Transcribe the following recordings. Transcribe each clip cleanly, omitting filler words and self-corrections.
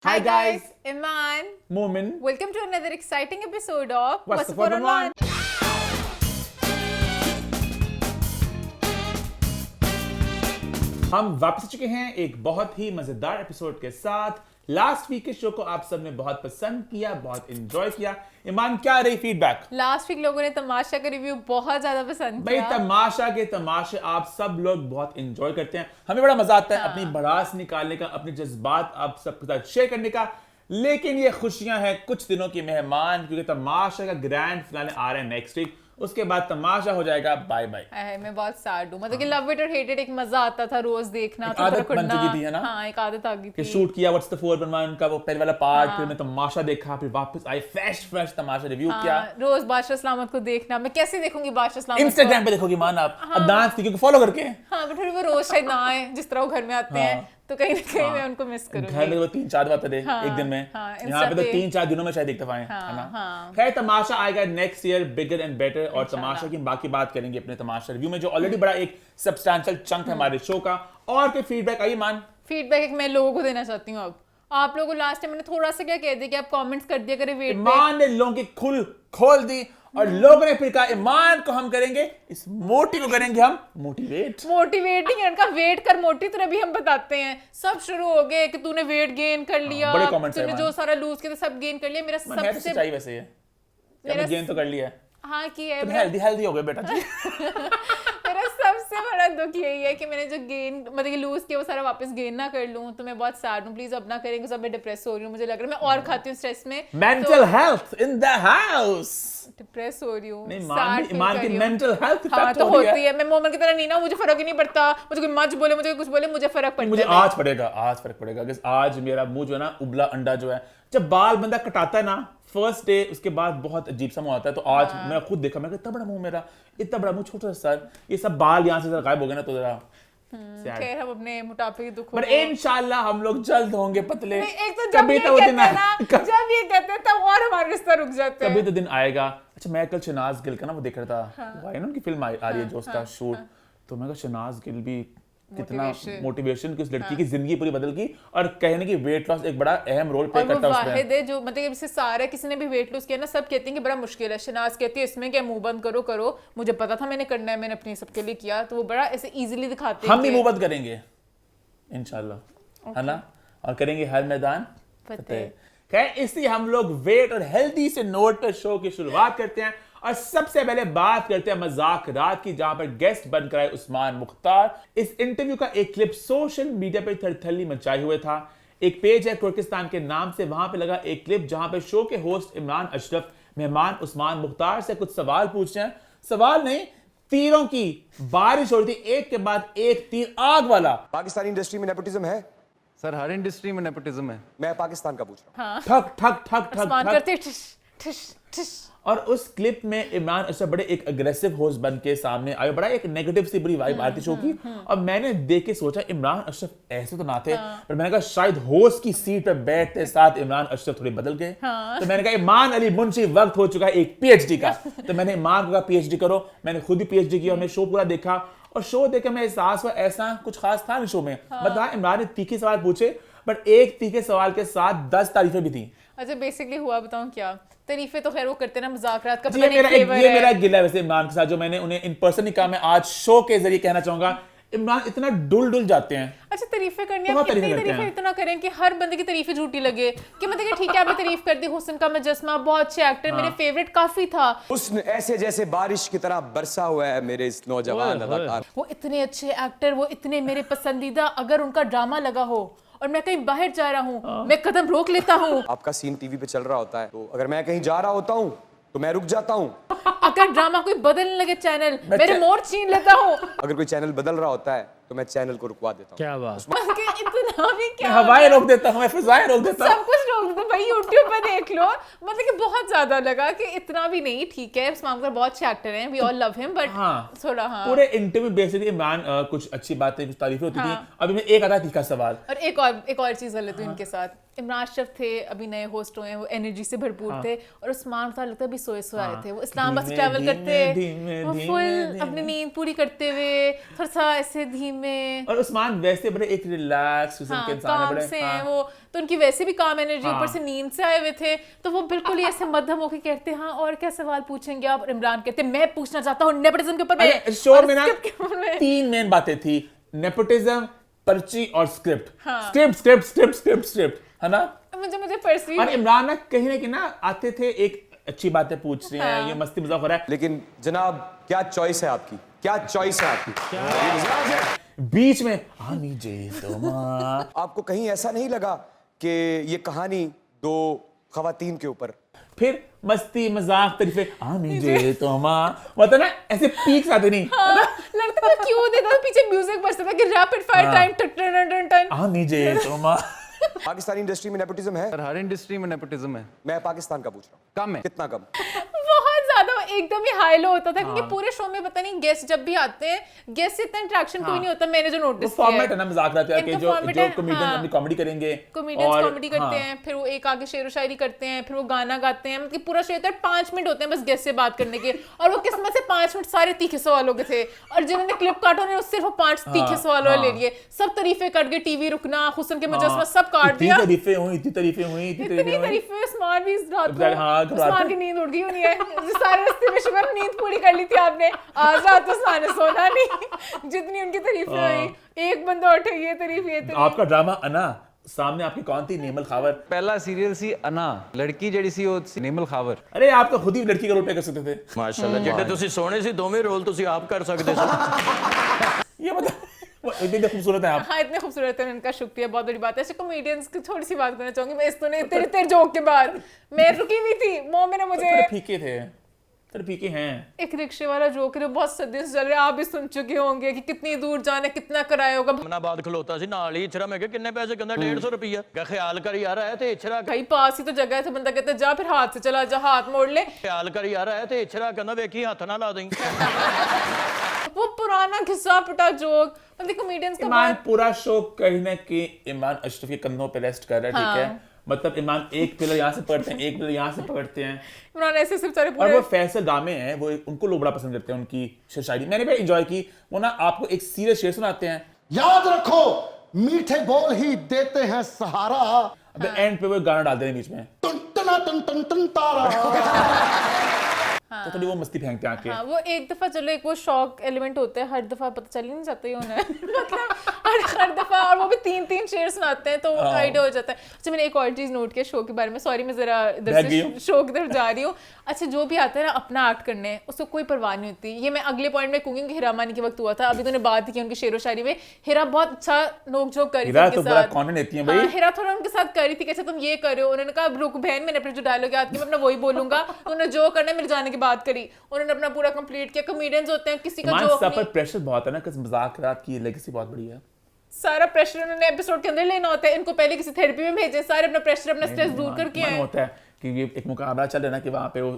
Hi guys, Iman. Momin. Welcome to another exciting episode of What's the 411? हम वापस आ चुके हैं एक बहुत ही मजेदार एपिसोड के साथ। लास्ट वीक के शो को आप सबने बहुत पसंद किया, बहुत एंजॉय किया। ईमान, क्या रही फीडबैक? लास्ट वीक लोगों ने तमाशा का रिव्यू बहुत ज्यादा पसंद भाई, किया। तमाशा के तमाशे आप सब लोग बहुत एंजॉय करते हैं, हमें बड़ा मजा आता है अपनी भड़ास निकालने का, अपने जज्बात आप सबके साथ शेयर करने का। लेकिन ये खुशियां हैं कुछ दिनों की मेहमान, क्योंकि तमाशा का ग्रैंड फिनाले आ रहा है नेक्स्ट वीक। उसके बाद तमाशा हो जाएगा बाय बाय। मैं बहुत सैड हूँ, मतलब कि लव इट और हेट इट एक मजा आता था रोज देखना। एक आदत बन चुकी थी, है ना? हाँ, एक आदत आ गई कि थी। शूट किया व्हाट्स द 411 का वो पहले वाला पार्ट, फिर मैं तमाशा देखा, फिर वापस आई फ्रेश तमाशा रिव्यू किया। रोज बादशाह सलामत को देखना, मैं कैसे देखूंगी बादशाह सलामत को? इंस्टाग्राम पे देखोगी मान आप, अब डांस क्योंकि फॉलो करके। हाँ, बट फिर वो रोज शायद ना आए जिस तरह वो घर में आते हैं, तो कहीं ना कहीं मैं उनको मिस करूंगी। घर में वो 3-4 बार थे एक दिन में, यहाँ पे तो 3-4 दिनों में शायद एक दफा है ना? खैर, तमाशा आएगा next year bigger and better, और तमाशा की बाकी बात करेंगे अपने तमाशा रिव्यू में, जो ऑलरेडी बड़ा एक सब्सटैंशियल चंक है हमारे शो का। और के फीडबैक आई मान? फीडबैक एक मैं लोगों को देना चाहती हूँ। अब आप लोगों को लास्ट टाइम मैंने थोड़ा सा क्या कह दिया कि आप कमेंट्स कर दिया करें वेट ईमान ने लोगों की खुल खोल दी, और लोगों ने फिर कहा ईमान को हम करेंगे, इस मोटी को करेंगे हम मोटिवेटिंग। उनका वेट कर मोटी, तो अभी हम बताते हैं। सब शुरू हो गए कि तूने वेट गेन कर लिया, बड़े कमेंट्स तूने जो सारा लूज किया सब गेन कर लिया। मेरा सबसे सच्चाई वैसे है, मैंने गेन तो कर लिया है। हाँ किया है। तुम हेल्दी हो गए बेटा जी। मेरा सबसे बड़ा दुख यही है कि मैंने जो गेन मतलब कि लूज किया वो सारा वापस गेन ना कर लूं, तो मैं बहुत सैड हूं। प्लीज अब ना करें, सब मैं डिप्रेस हो रही हूं। मुझे लग रहा है मैं और खाती हूँ स्ट्रेस में। Mental health in the house. Depress हो रही हूँ, ईमान की मेंटल हेल्थ हाँ तो होती है। मैं मोमन की तरह नहीं ना, मुझे फर्क ही नहीं पड़ता। मुझे कोई मच बोले, मुझे कुछ बोले, मुझे फर्क पड़ता है। मुझे आज फर्क पड़ेगा कि आज मेरा मुंह जो है ना, उबला अंडा जो है, जब बाल बंदा कटाता है ना फर्स्ट डे, उसके बाद बहुत अजीब सा मुंह आता है। तो आज मैंने खुद देखा, मैं इतना बड़ा मुंह, मेरा इतना बड़ा मुंह, छोटा सा सर, ये सब बाल यहाँ से गायब हो गए ना, तो जरा खैर हम अपने मोटापे के दुख पर इंशाल्लाह हम लोग जल्द होंगे पतले। एक तो जब ये कहते हैं ना, जब ये कहते हैं तब और हमारे रिश्ता रुक जाते हैं। कभी तो दिन आएगा। अच्छा, मैं कल शनाज गिल का ना वो देख रहा था, वो है ना उनकी फिल्म आ रही है जो उसका शूट, तो मैं कहा शनाज गिल भी कितना मोटिवेशन की उस लड़की की जिंदगी पूरी बदल गई, और कहने की वेट लॉस एक बड़ा अहम रोल प्ले करता है उसमें। वाहिद है जो मतलब इससे सारा किसी ने भी वेट लॉस किया ना, सब कहते हैं कि बड़ा मुश्किल है। शनाज कहती है इसमें क्या, मुंह बंद करो। मुझे पता था मैंने करना है, मैंने अपने सबके लिए किया, तो वो बड़ा ऐसे इजीली दिखाते हैं। हम भी मुंह बंद करेंगे इंशाल्लाह, है ना, और करेंगे हर मैदान फतेह। खैर, इसलिए हम लोग वेट और हेल्दी से नोट पर शो की शुरुआत करते हैं, और सबसे पहले बात करते हैं मजाक रात की, जहां पर गेस्ट बनकर आए उस्मान मुख्तार। इस इंटरव्यू का एक क्लिप सोशल मीडिया पर थरथली मचाए हुए था। एक पेज है तुर्किस्तान के नाम से, वहां पे लगा एक क्लिप जहां पे शो के होस्ट इमरान अशरफ मेहमान उस्मान मुख्तार से कुछ सवाल पूछ रहे हैं। सवाल नहीं, तीरों की बारिश हो रही थी, एक के बाद एक तीर आग वाला। पाकिस्तानी इंडस्ट्री में नेपोटिज्म है सर, हर इंडस्ट्री में नेपोटिज्म है। मैं पाकिस्तान का पूछ रहा हूं। ठक ठक ठक ठक उस्मान ठक करते ठिश ठिश ठिश। और उस क्लिप में इमरान अशरफ बड़े एक अग्रेसिव होस्ट बन के सामने आए, बड़ा एक नेगेटिव सी बुरी वाइब आती शो की। और मैंने देख के सोचा इमरान अशरफ ऐसे तो ना थे, पर मैंने कहा शायद होस्ट की सीट पर बैठते साथ इमरान अशरफ थोड़े बदल गए। तो मैंने कहा ईमान अली मुंशी, वक्त हो चुका है एक पीएचडी का। तो मैंने ईमान को कहा पीएचडी करो, मैंने खुद ही पीएचडी किया, हमने शो पूरा देखा, और शो देख के मैं एहसास हुआ ऐसा कुछ खास था शो में। मतलब इमरान ने तीखे सवाल पूछे, बट एक तीखे सवाल के साथ 10 तारीफें भी थी। अच्छा, बेसिकली हुआ बताऊं क्या, तारीफें तो खैर वो करते ना मुज़ाकरात का। ये मेरा गिला है वैसे इमरान के साथ, जो मैंने उन्हें इन पर्सन नहीं कहा, मैं आज शो के जरिए कहना चाहूंगा, इमरान इतना डुल जाते हैं। अच्छा, तारीफें करनी है, कितनी तारीफें इतना करें कि हर बंदे की तारीफें झूठी लगे, कि मतलब कि ठीक है आपने तारीफ कर दी हुस्न का मुजस्मा, बहुत अच्छे एक्टर, मेरे फेवरेट काफी था। हुस्न ऐसे जैसे बारिश की तरह बरसा हुआ है मेरे इस नौजवान अदाकार। वो इतने अच्छे एक्टर, वो इतने मेरे पसंदीदा, अगर उनका ड्रामा लगा हो और मैं कहीं बाहर जा रहा हूँ, मैं कदम रोक लेता हूँ। आपका सीन टीवी पे चल रहा होता है, तो अगर मैं कहीं जा रहा होता हूँ तो मैं रुक जाता हूँ। अगर ड्रामा कोई बदलने लगे चैनल, मैं रिमोट छीन लेता हूँ। अगर कोई चैनल बदल रहा होता है तो मैं चैनल को रुकवा देता हूँ। क्या बात। इतना भी क्या, हवाएं रोक देता हूँ, मैं फिजाएं रोक देता हूँ, सब कुछ रोक देता हूँ भाई। YouTube पे देख लो। मतलब कि बहुत ज्यादा लगा कि इतना भी नहीं, ठीक है उस्मान मुख्तार बहुत अच्छे एक्टर हैं, we all love him, but थोड़ा पूरे इंटरव्यू बेसिकली इमरान कुछ अच्छी बातें, कुछ तारीफें होती थी। अभी मैं एक आधा तीखा सवाल, और एक और चीज गलत हुई इनके साथ। इमरान अशरफ थे, अभी नए होस्ट हुए हैं, वो एनर्जी से भरपूर थे, और उस्मान था लगता है अभी सोए आए थे, वो इस्लामाबाद से ट्रैवल करते, वो फुल अपनी नींद पूरी करते हुए थोड़ा सा ऐसे धीमे, और उस्मान वैसे बड़े एक रिलैक्स किस्म के इंसान है, काम से हैं बड़े वो, तो उनकी वैसे भी काम एनर्जी, ऊपर से नींद से आए हुए थे, तो वो बिल्कुल ही ऐसे मध्यम होकर कहते हाँ और क्या सवाल पूछेंगे आप। इमरान कहते मैं पूछना चाहता हूँ नेपोटिज्म के ऊपर। शो में ना 3 मेन बातें थी, नेपोटिज्म, पर्ची और script. Script script script script script, है ना। मुझे पर्सी और इमरान ना कहीं ना आते थे, एक अच्छी बातें पूछ रहे हैं, ये मस्ती मजाक हो रहा है, लेकिन जनाब क्या चॉइस है आपकी, क्या चॉइस है आपकी? बीच में आनी जे तो माँ। आपको कहीं ऐसा नहीं लगा कि ये कहानी 2 खवातीन के ऊपर? फिर मस्ती मजाक तरीफे आनी जे तो माँ, मतलब ना ऐसे पीक्स आते नहीं, हाँ, लगता था क्यों देता था, पीछे म्यूजिक बजता था कि रैपिड फायर टाइम टन टन आनी जे तो माँ। पाकिस्तानी इंडस्ट्री में नेपोटिज्म है? सर हर इंडस्ट्री में नेपोटिज्म है। मैं पाकिस्तान का पूछ रहा हूँ, कम है। कितना कम? बहुत ज्यादा, एकदम ही हाई लो होता था, क्योंकि पूरे शो में पता नहीं गेस्ट जब भी आते हैं, गेस्ट से इतना इंटरेक्शन कोई नहीं होता, मैंने जो नोटिस किया फॉर्मेट है ना मजाक रहता है कि जो कॉमेडियन अपनी कॉमेडी करेंगे, कॉमेडियंस कॉमेडी करते हैं, फिर वो एक आगे शेर व शायरी करते हैं, फिर वो गाना गाते हैं, मतलब पूरा शो होता है 5 मिनट होते हैं बस गेस्ट से बात करने के, और वो किस्मत से 5 मिनट सारे तीखे सवालों के थे, और जिन्होंने क्लिप काटा उन्होंने सिर्फ 5 तीखे सवालों ले लिए, सब तारीफे कर गए, टीवी रुकना, हुस्न के मुजस्समा सब काट दिया, इतनी तारीफें हुई तारीफें। उस्मान भी रात हाँ, को, उस्मान की नींद उड़ गई होनी है, सारे रास्ते में शुक्र नींद पूरी कर ली थी आपने, आज रात तो उस्मान ने सोना नहीं, जितनी उनकी तारीफें हुई, एक बंदा उठे ये तारीफ। आपका ड्रामा अना, सामने आपकी कौन थी? नेमल खावर। पहला सीरियल सी अना, लड़की ਜਿਹੜੀ ਸੀ ਉਹ ਸੀ नेमल खावर। अरे आप तो खुद ही लड़की का रोल प्ले कर सकते थे। माशाल्लाह, जिड्डे तुसी सोने सी दोवें रोल तुसी आप कर सकते सी। ये मतलब इतने खूबसूरत है आप। हाँ, इतने खूबसूरत है, उनका शुक्रिया, बहुत बड़ी बात है। ऐसे कॉमेडियंस की थोड़ी सी बात करना चाहूंगी मैं, इस तो ने तेरे जोक के बाद मैं रुकी हुई थी, मोम ने मुझे थोड़े फीके थे, थोड़े फीके हैं। एक रिक्शे वाला जोक है बहुत सदियों से चल रहा है, आप भी सुन चुके होंगे कि कितनी दूर जाना, कितना किराया होगा। अमनाबाद खलोता सी नाल ही इचरा, मैं क्या कितने पैसे, कहंदा 150 रुपया, क्या ख्याल कर यार है ते इचरा, भाई पास ही तो जगह है, तो बंदा कहता है जा फिर हाथ से चला जा, हाथ मोड़ ले, ख्याल कर यार है ते इचरा, कहंदा वेखी हाथ ना ला दें। वो पुराना घिसा पिटा जोक, मतलब कॉमेडियंस का ईमान पूरा शो कहीं ना कहीं ईमान अशरफ के कंधों पे रेस्ट कर रहा है, ठीक है, मतलब ईमान एक पिलर यहाँ से पकड़ते हैं, एक पिलर यहाँ से पकड़ते हैं, इमरान ऐसे सिर्फ सारे और पूरे। वो फैसल दामे हैं, वो उनको लोग बड़ा पसंद करते हैं, उनकी शायरी मैंने भी एंजॉय की। वो ना आपको एक सीरियस शेर सुनाते हैं, याद रखो मीठे बोल ही देते हैं सहारा, अब एंड पे वो गाना डाल देते हैं बीच में, टन टना टन टन टन तारा। तो थोड़ी वो मस्ती फेंकते हैं आके। हाँ, वो एक दफा चलो एक वो शॉक एलिमेंट होता है, हर दफा पता चल ही नहीं जाता ही होना है मतलब हर दफा, और वो भी 3 शेर सुनाते हैं, तो वो आइडिया हो जाता है। अच्छा, मैंने एक और चीज नोट किया शो के बारे में, सॉरी मैं जरा इधर से शो की तरफ जा रही हूँ। अच्छा, जो भी आता है ना अपना आर्ट करने, उसको कोई परवाह नहीं होती। ये मैं अगले पॉइंट में कहूंगी कि हिरा मानी के वक्त हुआ था, अभी तूने बात की उनकी शेर व शायरी में, हिरा बहुत अच्छा नोक झोंक करी थी उनके साथ। हिरा थोड़ा उनके साथ करी थी, कैसे तुम ये करो, उन्होंने कहा रुक बहन, मैंने अपने जो डायलॉग याद किया मैं अपना वही बोलूंगा, तो उन्होंने जो करना है मेरे जाने की बात करी, उन्होंने अपना पूरा कंप्लीट किया। कॉमेडियंस होते हैं, किसी का जो सब पर प्रेशर बहुत है ना, कि मजाक रात की लेगेसी बहुत बड़ी है, सारा प्रेशर उन्होंने एपिसोड के अंदर लेना होता है, इनको पहले किसी थेरेपी में भेजे, सारे अपना प्रेशर अपना स्ट्रेस दूर करके आए। होता है कि ये एक मुकाबला चल रहा है ना, कि वहाँ पे वो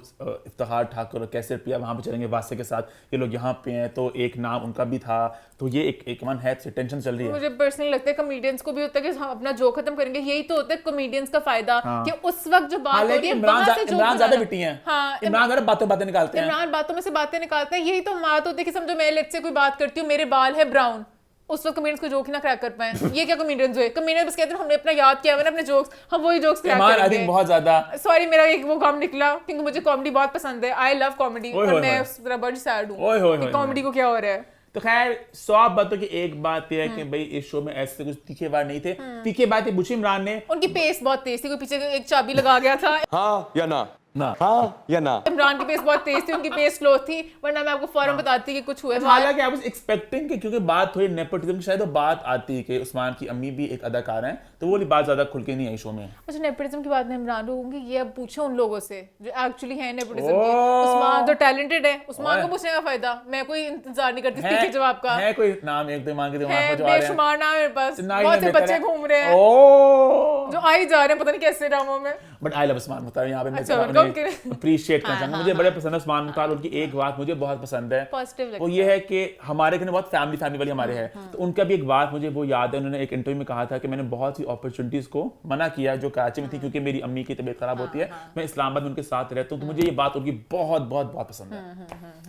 इफ्तिखार ठाकुर और कैसे पिया वहाँ पे चलेंगे वासे के साथ, ये लोग यहाँ पे हैं, तो एक नाम उनका भी था, तो ये एक मन है, टेंशन चल रही है। मुझे पर्सनली लगता है कॉमेडियंस को भी होता है कि हम अपना जोक खत्म करेंगे, यही तो होता है कॉमेडियंस का फायदा, कि उस वक्त जो बात हो रही है इमरान ज्यादा बिटी हैं, इमरान ज्यादा बातें निकालते हैं, इमरान बातों में से बातें निकालते हैं, यही तो बात होती है कि समझो मैं लेट्स से कोई बात करती हूँ, मेरे बाल है ब्राउन, उस वक्त कॉमेडियंस को जोक ही ना क्रैक कर पाए, ये क्या कॉमेडियंस हुए? कॉमेडियंस बस कहते हैं हमने अपना याद किया, मैंने अपने जोक्स, हम वही जोक्स क्रैक करेंगे। बहुत ज्यादा सॉरी, मेरा एक वो काम निकला, क्योंकि मुझे कॉमेडी बहुत पसंद है, आई लव कॉमेडी, पर मैं उस तरह बड़ी सैड हूँ कि कॉमेडी को क्या हो रहा है। तो खैर 100 बातों की एक बात यह है कि भाई इस शो में ऐसे कुछ तीखे बात नहीं थे, तीखे बातें पूछी इमरान ने, उनकी पेस बहुत तेज थी, कोई पीछे एक चाबी लगा गया था, हाँ या ना, ना हाँ या ना। इमरान की पेस बहुत तेज थी, उनकी पेस स्लो थी, वरना मैं आपको फौरन बताती कि कुछ हुआ है। हालांकि आई वाज एक्सपेक्टिंग कि क्योंकि बात थोड़ी नेपोटिज्म की, शायद वो बात आती है कि उस्मान की अम्मी भी एक अदाकार हैं, तो वो वाली बात ज्यादा खुल के नहीं आई शो में। अच्छा, नेपोटिज्म की बात मैं इमरान कहूंगी, ये अब पूछो उन लोगों से जो एक्चुअली है नेपोटिज्म के। उस्मान तो टैलेंटेड है, उस्मान को पूछने का फायदा, मैं कोई इंतजार नहीं करती तीखे जवाब का। है कोई नाम एक दो मान के दिमाग में जो आ रहे हैं? बेशुमार नाम है मेरे पास, बहुत से बच्चे घूम रहे हैं ओ जो आ ही जा रहे हैं पता नहीं कैसे ड्रामों में। But I love Usman Mukhtar, यहाँ पे मैं अच्छा, अप्रिशिएट करना चाहूंगा, मुझे बड़े पसंद है उस्मान मुख्तार। उनकी एक बात मुझे बहुत पसंद है, पॉजिटिव लगता वो ये है कि हमारे घर में बहुत फैमिली वाली हमारे है, तो उनका भी एक बात मुझे वो याद है, उन्होंने एक इंटरव्यू में कहा था कि मैंने बहुत सी अपॉर्चुनिटीज को मना किया जो कराची में थी, क्योंकि मेरी अम्मी की तबीयत खराब होती है, मैं इस्लामाबाद में उनके साथ रहता हूँ, तो मुझे ये बात उनकी बहुत बहुत बहुत पसंद है।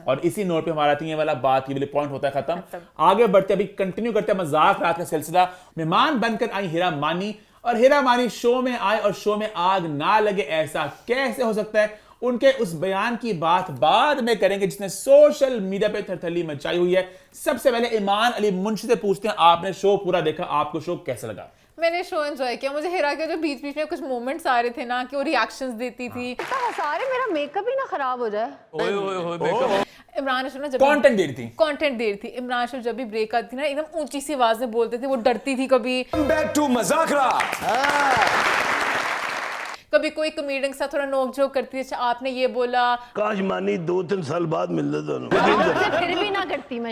और इसी नोट पे हमारा ये वाला बात, ये वाले पॉइंट होता है खत्म। आगे बढ़ते अभी कंटिन्यू करते हैं मजाक रात का सिलसिला। मेहमान बनकर आई हीरा मानी, और हीरा मानी शो में आए और शो में आग ना लगे, ऐसा कैसे हो सकता है? उनके उस बयान की बात बाद में करेंगे जिसने सोशल मीडिया पे थरथली मचाई हुई है। सबसे पहले ईमान अली मुंशी से पूछते हैं, आपने शो पूरा देखा, आपको शो कैसा लगा? मैंने शो एंजॉय किया। मुझे हीरा के जो बीच बीच में कुछ मोमेंट्स आ रहे थे ना, कि वो रिएक्शंस देती थी, सारे मेरा मेकअप ही ना खराब हो जाए। ओए ओए ओए मेकअप इमरान हाशमी जब कंटेंट दे रही थी, कंटेंट दे रही थी। इमरान हाशमी जब भी ब्रेक आती थी ना, एकदम ऊंची सी आवाज में बोलते थे, वो डरती थी। बैक टू मजाक रात। कभी कोई कॉमेडियन के साथ थोड़ा नोक झोंक करती थी, अच्छा आपने ये बोला, काश मानी 2-3 साल बाद मिलते दोनों। फिर भी ना करती मैं।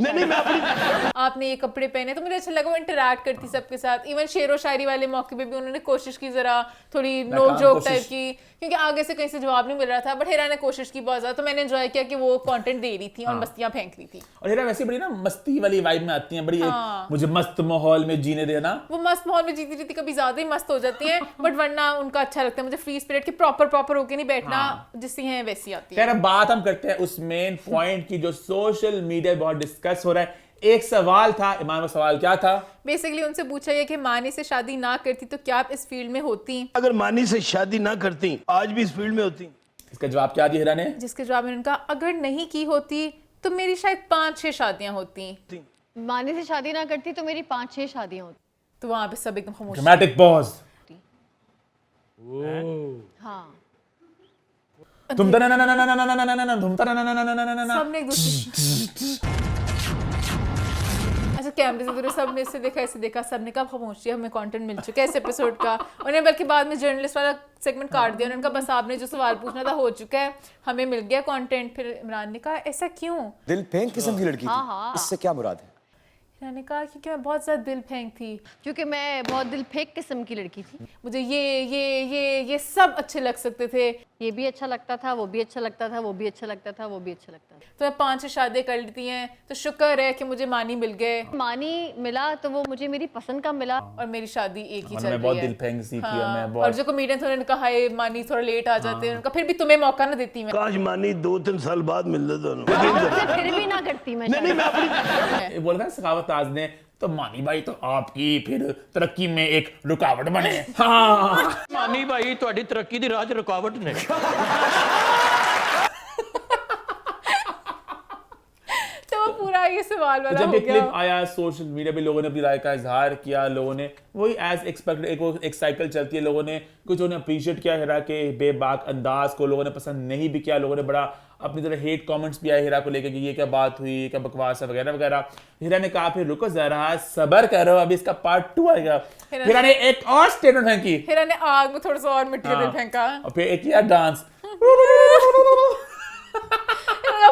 आपने ये कपड़े पहने, तो मुझे अच्छा लगा। वो इंटरैक्ट करती सबके साथ। इवन शेरो शायरी वाले मौके पे भी उन्होंने कोशिश की जरा थोड़ी नोक झोंक टाइप की, क्योंकि आगे से कहीं से जवाब नहीं मिल रहा था, बट हीरा ने कोशिश की बहुत ज्यादा। तो मैंने एंजॉय किया कि वो कंटेंट दे रही थी और मस्तियां फेंक रही थी। और हीरा वैसे बड़ी ना मस्ती वाली वाइब में आती हैं, बड़ी एक मुझे मस्त माहौल में जीने देना। वो मस्त माहौल में जीती जीती कभी ज्यादा ही मस्त हो जाती हैं, बट वरना उनका अच्छा लगता है मुझे फ्री स्पिरिट की, प्रॉपर होके नहीं बैठना, जिससी हैं वैसी आती है। खैर अब बात हम करते हैं उस मेन पॉइंट की जो सोशल मीडिया बहुत डिस्कस हो रहा है। एक सवाल था, ईमान, सवाल क्या था? बेसिकली उनसे पूछा गया कि मानी से शादी ना करती तो क्या आप इस फील्ड में होती? अगर मानी से शादी ना करती आज भी इस फील्ड में होती। इसका जवाब क्या दिया हीरा ने? जिसके जवाब में उनका, अगर नहीं की होती तो मेरी शायद 5-6 शादियां होती। मानी से शादी ना करती तो मेरी 5-6 शादियां होती। तो वहां पे सब एकदम खामोश। Dramatic pause. हाँ, तुम ना ना ना ना ना ना ना ना ना तुम ना ना ना ना ना ना ना। सबने एक दूसरे अच्छा कैमरे से दूर सबने इससे देखा, ऐसे देखा, सबने कहा खामोशी, हमें कंटेंट मिल चुका है इस एपिसोड का। उन्हें बल्कि बाद में जर्नलिस्ट वाला सेगमेंट काट दिया। उन्होंने कहा बस आपने जो सवाल पूछना था हो चुका है, हमें मिल गया कंटेंट। फिर इमरान ने कहा ऐसा क्यों? दिल फेंक किस्म की लड़की थी, इससे क्या मुराद है? मैंने कहा क्योंकि मैं बहुत ज्यादा दिल फेंक थी, क्योंकि मैं बहुत दिल फेंक किस्म की लड़की थी। मुझे ये सब अच्छे लग सकते थे। ये भी अच्छा लगता था, वो भी अच्छा लगता था, वो भी अच्छा लगता था, वो भी अच्छा लगता था। तो मैं 5-6 शादियां कर लेती हैं, तो शुक्र है कि मुझे मानी मिल गए। मानी मिला तो वो मुझे मेरी पसंद का मिला, और मेरी शादी एक ही चल मैं बहुत रही दिल है। फेंक सी थी, और हाँ, मैं और बहुत जो कॉमेडियन थे उन्होंने कहा हाय मानी थोड़ा लेट आ जाते हैं, उनका फिर भी तुम्हें मौका ना देती मैं। काश मानी 2-3 साल बाद मिलते दोनों। फिर भी ना करती मैं। ये बोला था सखावत ताज ने, तो मानी भाई तो आपकी फिर तरक्की में एक रुकावट बने। हाँ मानी भाई ਤੁਹਾਡੀ ਤਰੱਕੀ ਦੀ ਰਾਹ 'ਚ ਰੁਕਾਵਟ ਨੇ। तो वो पूरा ये सवाल वाला जब हो ये गया। क्लिप आया सोशल मीडिया पे लोगों ने अपनी राय का इजहार किया, लोगों ने वही एज एक्सपेक्टेड एक साइकिल चलती है, लोगों ने कुछ उन्हें अप्रिशिएट किया हीरा के बेबाक अंदाज को, लोगों ने पसंद नहीं भी किया, लोगों ने बड़ा अपनी तरह हेट कमेंट्स भी आए हीरा को लेकर कि ये क्या बात हुई, क्या बकवास है वगैरह वगैरह। हीरा ने कहा फिर रुको जरा सबर करो, अभी इसका पार्ट 2 आएगा। हीरा ने एक और स्टेटमेंट फेंकी, हीरा ने आग में थोड़ा सा और मिट्टी का दिल फेंका और फिर एक किया डांस।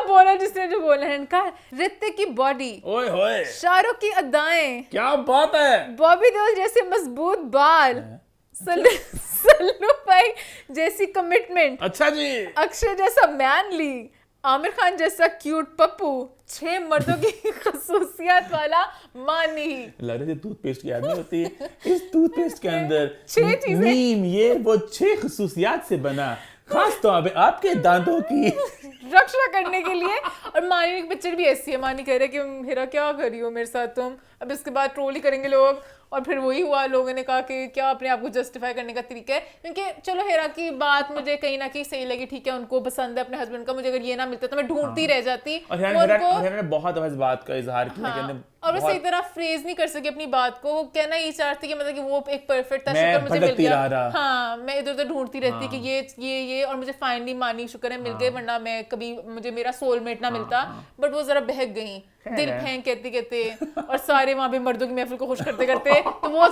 बोला जिसने जो बोला है इनका, ऋतिक की बॉडी, ओए होए शाहरुख की अदाएं, क्या बात है, बॉबी देओल जैसे मजबूत बाल, सल्लू भाई जैसी कमिटमेंट, अच्छा जी, अक्षय जैसा मैनली, आमिर खान जैसा क्यूट पप्पू, 6 मर्दों की खसूसियत वाला मानी। लग रहा है टूथपेस्ट की आदमी होती है, इस टूथपेस्ट के अंदर 6 चीजें, नीम ये वो 6 खसूसियात से बना, खास तौर पे आपके दांतों की रक्षा करने के लिए। और मानी की पिक्चर भी ऐसी है, मानी कह रहे कि हीरा क्या कर रही हो मेरे साथ तुम, अब इसके बाद ट्रोल ही करेंगे लोग। और फिर वही हुआ, लोगों ने कहा कि क्या अपने आप को जस्टिफाई करने का तरीका है, क्योंकि चलो हीरा की बात मुझे कहीं ना कहीं सही लगी, ठीक है उनको पसंद है अपने हस्बैंड का, मुझे अगर ये ना मिलता तो मैं ढूंढती रह जाती। और हीरा ने बहुत इस बात का इजहार किया, हाँ, और वो सही तरह फ्रेज नहीं कर सकी अपनी बात को, वो कहना ये चाहती कि मतलब कि वो एक परफेक्ट था, शुक्र मुझे मिल गया। हाँ, मैं इधर उधर ढूंढती रहती कि ये और मुझे फाइनली मानी शुक्र है मिल गए, वरना मैं कभी मुझे मेरा सोलमेट ना मिलता। बट वो जरा बहक गई, दिल फेंक कहते कहते, और सारे वहां पे मर्दों की महफिल को खुश करते करते, तो वो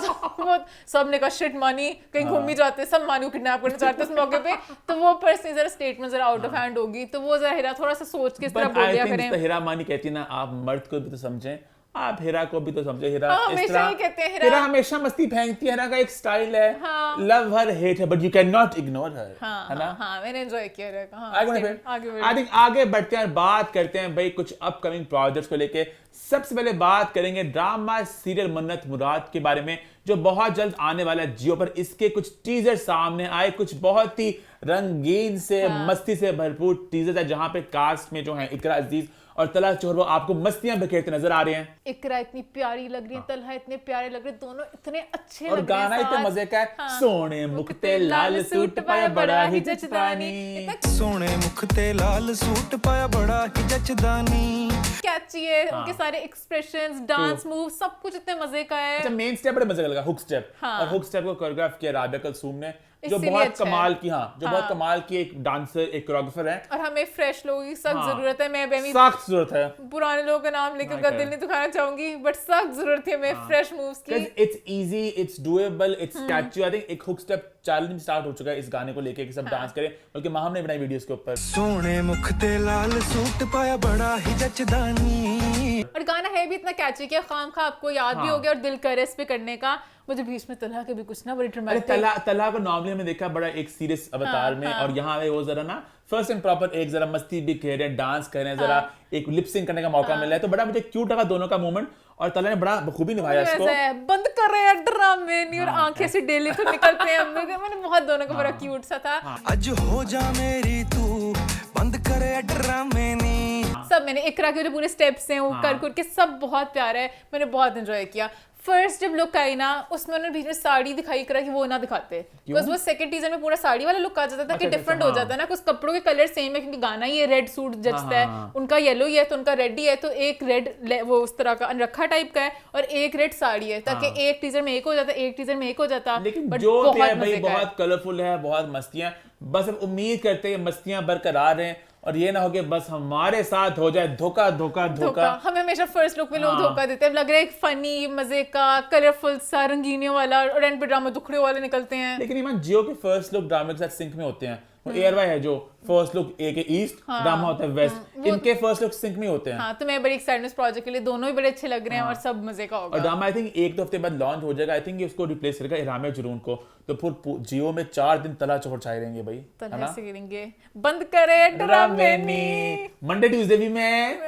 सब ने कहा शिट मानी कहीं घूम ही जाते, सब मानी को किडनैप करना चाहते इस मौके पे। तो वो पर्सनली जरा स्टेटमेंट जरा आउट ऑफ हैंड होगी, तो वो जरा हीरा थोड़ा सा सोच के इस तरह बोल दिया करें। हीरा मानी कहती है ना, आप मर्द को भी तो समझें, आप हीरा को भी तो समझे, हीरा हाँ, इस हमेशा तरह ही कहते हैं, हीरा। हीरा हमेशा मस्ती फेंकती है, हीरा का एक स्टाइल है, हाँ। लव हर हेट है but you can not ignore her, हाँ, है ना? हाँ, मैंने एंजॉय किया रहेगा। हाँ, आगे बढ़े सही, फिर आगे बढ़े। आई थिंक आगे बढ़ते हैं, बात करते हैं भाई कुछ अपकमिंग प्रोजेक्ट्स को लेके। सबसे पहले बात करेंगे ड्रामा सीरियल मन्नत मुराद के बारे में, जो बहुत जल्द आने वाला है जियो पर। इसके कुछ टीजर सामने आए, कुछ बहुत ही रंगीन से मस्ती से भरपूर टीजर है, जहां पे कास्ट में जो है इकरा अजीज और तलहा चोहर वो आपको मस्तियां बिखेरते नजर आ रहे हैं। इकरा इतनी प्यारी लग रही है, तलहा इतने प्यारे लग रहे हैं, दोनों इतने अच्छे और लग रहे हैं गाना इतने साथ। मजे का है, हाँ। सोने मुक्ते लाल सूट पाया बड़ा ही जचदानी। सोने मुख ते लाल सूट पाया बड़ा ही जचदानी। कैची है, उनके सारे एक्सप्रेशंस, डांस मूव, सब कुछ इतने मजे का है। अच्छा, मेन स्टेप बड़े मजे का लगा, हुक स्टेप। हाँ। और हुक स्टेप को कोरियोग्राफ किया राबिया कलसूम ने, जो इसीलिए बहुत अच्छा है। कमाल की, हाँ, जो बहुत हाँ। कमाल की एक डांसर, एक कोरियोग्राफर है। और हमें फ्रेश लोगों की सख्त हाँ। जरूरत है। मैं बेमी सख्त जरूरत है, पुराने लोगों का नाम लेकर उनका दिल नहीं दुखाना चाहूंगी, बट सख्त जरूरत है हमें फ्रेश मूव्स की। It's easy, it's doable, it's catchy. I think एक हुक स्टेप चैलेंज स्टार्ट हो चुका है इस गाने को लेके कि सब डांस करें, बल्कि माहम ने बनाई वीडियोस के ऊपर। सोने मुख ते लाल सूट पाया बड़ा ही जचदानी। और गाना है भी इतना कैची कि खाम खा आपको याद भी हो गया और दिल करे इस पे करने का। मुझे बीच में तलहा के भी कुछ ना बड़ी अरे ड्रामेटिक। तलहा को नॉर्मली हमने देखा बड़ा एक सीरियस अवतार में, और यहाँ पे वो जरा ना फर्स्ट एंड प्रॉपर एक जरा मस्ती भी खेल रहे हैं, डांस कर रहे हैं, जरा एक लिप सिंक करने का मौका मिला है, तो बड़ा मुझे क्यूट लगा दोनों का मोमेंट। और तलहा ने बड़ा बखूबी निभाया इसको। ऐसा है, बंद कर रहे हैं ड्रामे नहीं, और आंखें से डेली तो निकलते हैं। मैंने बहुत दोनों का बड़ा क्यूट सा था। अज हो जा मेरी तू बंद करे ड्रामे नी। सब मैंने इकरा के जो पूरे स्टेप्स हैं वो कर के सब बहुत प्यारा है, मैंने बहुत एंजॉय किया। फर्स्ट जब लुक आई ना, उसमें उन्होंने बीच में साड़ी दिखाई करा कि वो ना दिखाते, बिकॉज वो सेकंड टीजर में पूरा साड़ी वाला लुक आ जाता था कि डिफरेंट हो जाता है ना, कुछ कपड़ों के कलर सेम है, क्योंकि गाना ये रेड सूट जचता है, उनका येलो ही है तो उनका रेड ही है, तो एक रेड वो उस तरह का अनरखा टाइप का है और एक रेड साड़ी है, ताकि एक टीजर में एक हो जाता, एक टीजर में एक हो जाता। लेकिन But जो बहुत है भाई मजे का है। बहुत कलरफुल है, बहुत मस्तियां। बस अब उम्मीद करते हैं मस्तियां बरकरार रहें और ये ना हो कि बस हमारे साथ हो जाए धोखा धोखा धोखा। हमें हमेशा फर्स्ट लुक में लोग धोखा देते हैं, लग रहा है एक फनी मजे का कलरफुल सा रंगीनियों वाला, और एंड पे ड्रामा दुखड़े वाले निकलते हैं। लेकिन ईमान जियो के फर्स्ट लुक ड्रामा के साथ सिंक में होते हैं। वो एयरवाई है जो फर्स्ट लुक ए के ईस्ट, ड्रामा होता है वेस्ट, इनके फर्स्ट लुक सिंक में होते हैं। हाँ, तो मैं बड़ी एक्साइटेड इस प्रोजेक्ट के लिए, दोनों ही बड़े अच्छे लग रहे हैं और सब मजे का और होगा। ड्रामा आई थिंक एक दो हफ्ते बाद लॉन्च हो जाएगा। आई थिंक उसको रिप्लेस करेगा इरामे जुनून को, तो फिर जियो में 4 दिन तलहा चोहर छाए रहेंगे भाई, है तरह ना? से गिरेंगे, बंद करे ड्रामे नी। मंडे ट्यूसडे भी में,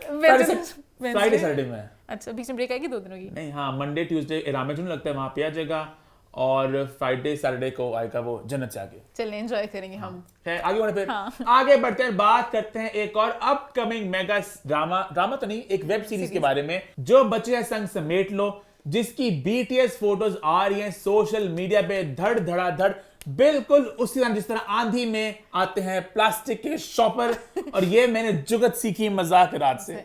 फ्राइडे सैटरडे में। अच्छा, बीच में ब्रेक आएगी 2 दिनों की। नहीं, हाँ, मंडे ट्यूसडे इरामे जुनून लगता है वहां पे आ जाएगा, और फ्राइडे सैटरडे को आएगा वो जन्नत से आगे। चलिए एंजॉय करेंगे हम। है, आगे बढ़े फिर। हाँ। आगे बढ़ते हैं, बात करते हैं एक और अपकमिंग मेगा ड्रामा तो नहीं, एक वेब सीरीज के बारे में, जो बचे हैं संग समेट लो, जिसकी बीटीएस फोटोज आ रही हैं सोशल मीडिया पे धड़ धड़ाधड़, बिल्कुल उसी तरह जिस तरह आंधी में आते हैं प्लास्टिक के शॉपर। और ये मैंने जुगत सीखी मजाक रात से।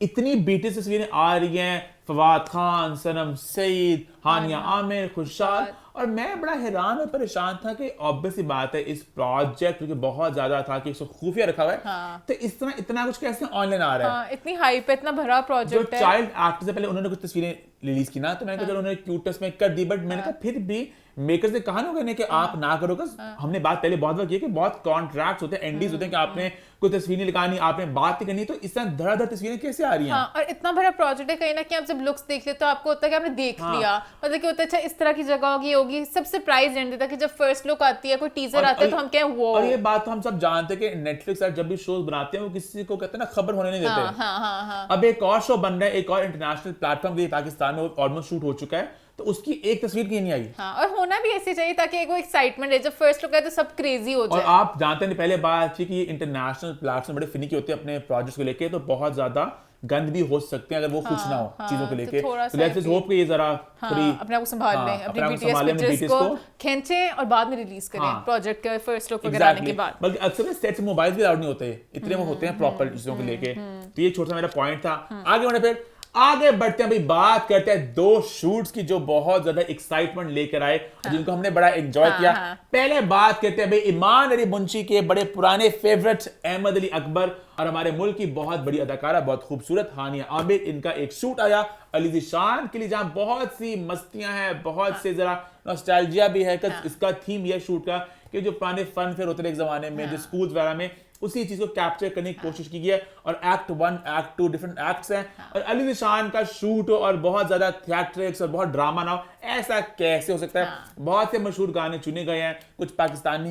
इतनी बीटीएस तस्वीरें आ रही हैं, फवाद खान, सनम सईद, हानिया आमिर, खुशहाल, और मैं बड़ा हैरान और परेशान था कि ऑब्वियस सी बात है इस प्रोजेक्ट क्योंकि बहुत ज्यादा था कि इसको खुफिया रखा हुआ है, तो इस तरह इतना कुछ कैसे ऑनलाइन आ रहा है। हाँ, इतनी हाइप है, इतना भरा जो प्रोजेक्ट है। चाइल्ड एक्टर से पहले उन्होंने कुछ तस्वीरें रिलीज की ना, तो मैंने कहा चलो उन्होंने क्यूटनेस में कर दी, बट मैंने कहा फिर भी मेकर्स ने कहा ना कि आप ना करो, हमने बात पहले बहुत बार की है कि बहुत कॉन्ट्रैक्ट्स होते हैं, एनडीज होते हैं कि आपने कोई तस्वीर नहीं लगानी, आपने बात नहीं करनी, तो इस तरह धड़ाधड़ तस्वीरें कैसे आ रही हैं? हाँ, और इतना बड़ा प्रोजेक्ट है, कहीं ना कहीं आप जब लुक्स देखते तो आपको होता है कि आपने देख लिया, मतलब कि होता है अच्छा इस तरह की जगह होगी। सब सरप्राइज नहीं देता कि जब फर्स्ट लुक आती है, कोई टीजर आता है तो हम क्या वो। और ये बात तो हम सब जानते हैं कि नेटफ्लिक्स जब भी शोज बनाते हैं वो किसी को कहते हैं ना खबर होने नहीं देते। हाँ। अब एक और शो बन रहा है, एक और इंटरनेशनल प्लेटफॉर्म के पाकिस्तान में ऑलमोस्ट शूट हो चुका है, तो उसकी एक तस्वीर की नहीं आई। हाँ, और होना भी ऐसे चाहिए ताकि एक वो एक्साइटमेंट है, जब फर्स्ट लुक है तो सब क्रेजी हो और जाए। आप जानते हैं पहले बात थी कि ये इंटरनेशनल प्लेटफॉर्म बड़े फिनिकी होते हैं अपने प्रोजेक्ट्स को लेके, तो बहुत ज्यादा गंद भी हो सकते हैं अगर वो खुश ना हो चीजों को लेके। तो लेट्स जस्ट होप कि ये जरा थोड़ी अपने आप को संभाल लें, अपनी संभालें, बीटीएस पिक्चर्स को खींचें और बाद में रिलीज करें प्रोजेक्ट के फर्स्ट लुक वगैरह आने के बाद। बल्कि अक्सर सेट से मोबाइल भी अलाउड नहीं होते, इतने वो होते हैं प्रॉपर चीजों को लेके। तो ये छोटा मेरा पॉइंट था। आगे बढ़े फिर, आगे बढ़ते हैं भाई, बात करते हैं 2 शूट्स की जो बहुत ज्यादा एक्साइटमेंट लेकर आए, जिनको हमने बड़ा एंजॉय किया। पहले बात करते हैं भाई इमान अली मुंशी के बड़े पुराने फेवरेट अहमद अली अकबर और हमारे मुल्क की बहुत बड़ी अदाकारा, बहुत खूबसूरत हानिया आमिर। इनका एक शूट आया अली ज़ीशान के लिए, जहां बहुत सी मस्तियां हैं, बहुत से जरा नॉस्टैल्जिया भी है। इसका थीम यह शूट का कि जो पुराने फन फेयर होते थे एक जमाने में, जो स्कूल वगैरह में, उसी चीज को कैप्चर करने की कोशिश की है। और एक्ट 1 एक्ट 2 डिफरेंट एक्ट्स हैं और अली निशान का शूट हो और बहुत ज्यादा थिएट्रिक्स और बहुत ड्रामा ना हो, ऐसा कैसे हो सकता है। बहुत से मशहूर गाने चुने गए हैं, कुछ पाकिस्तानी,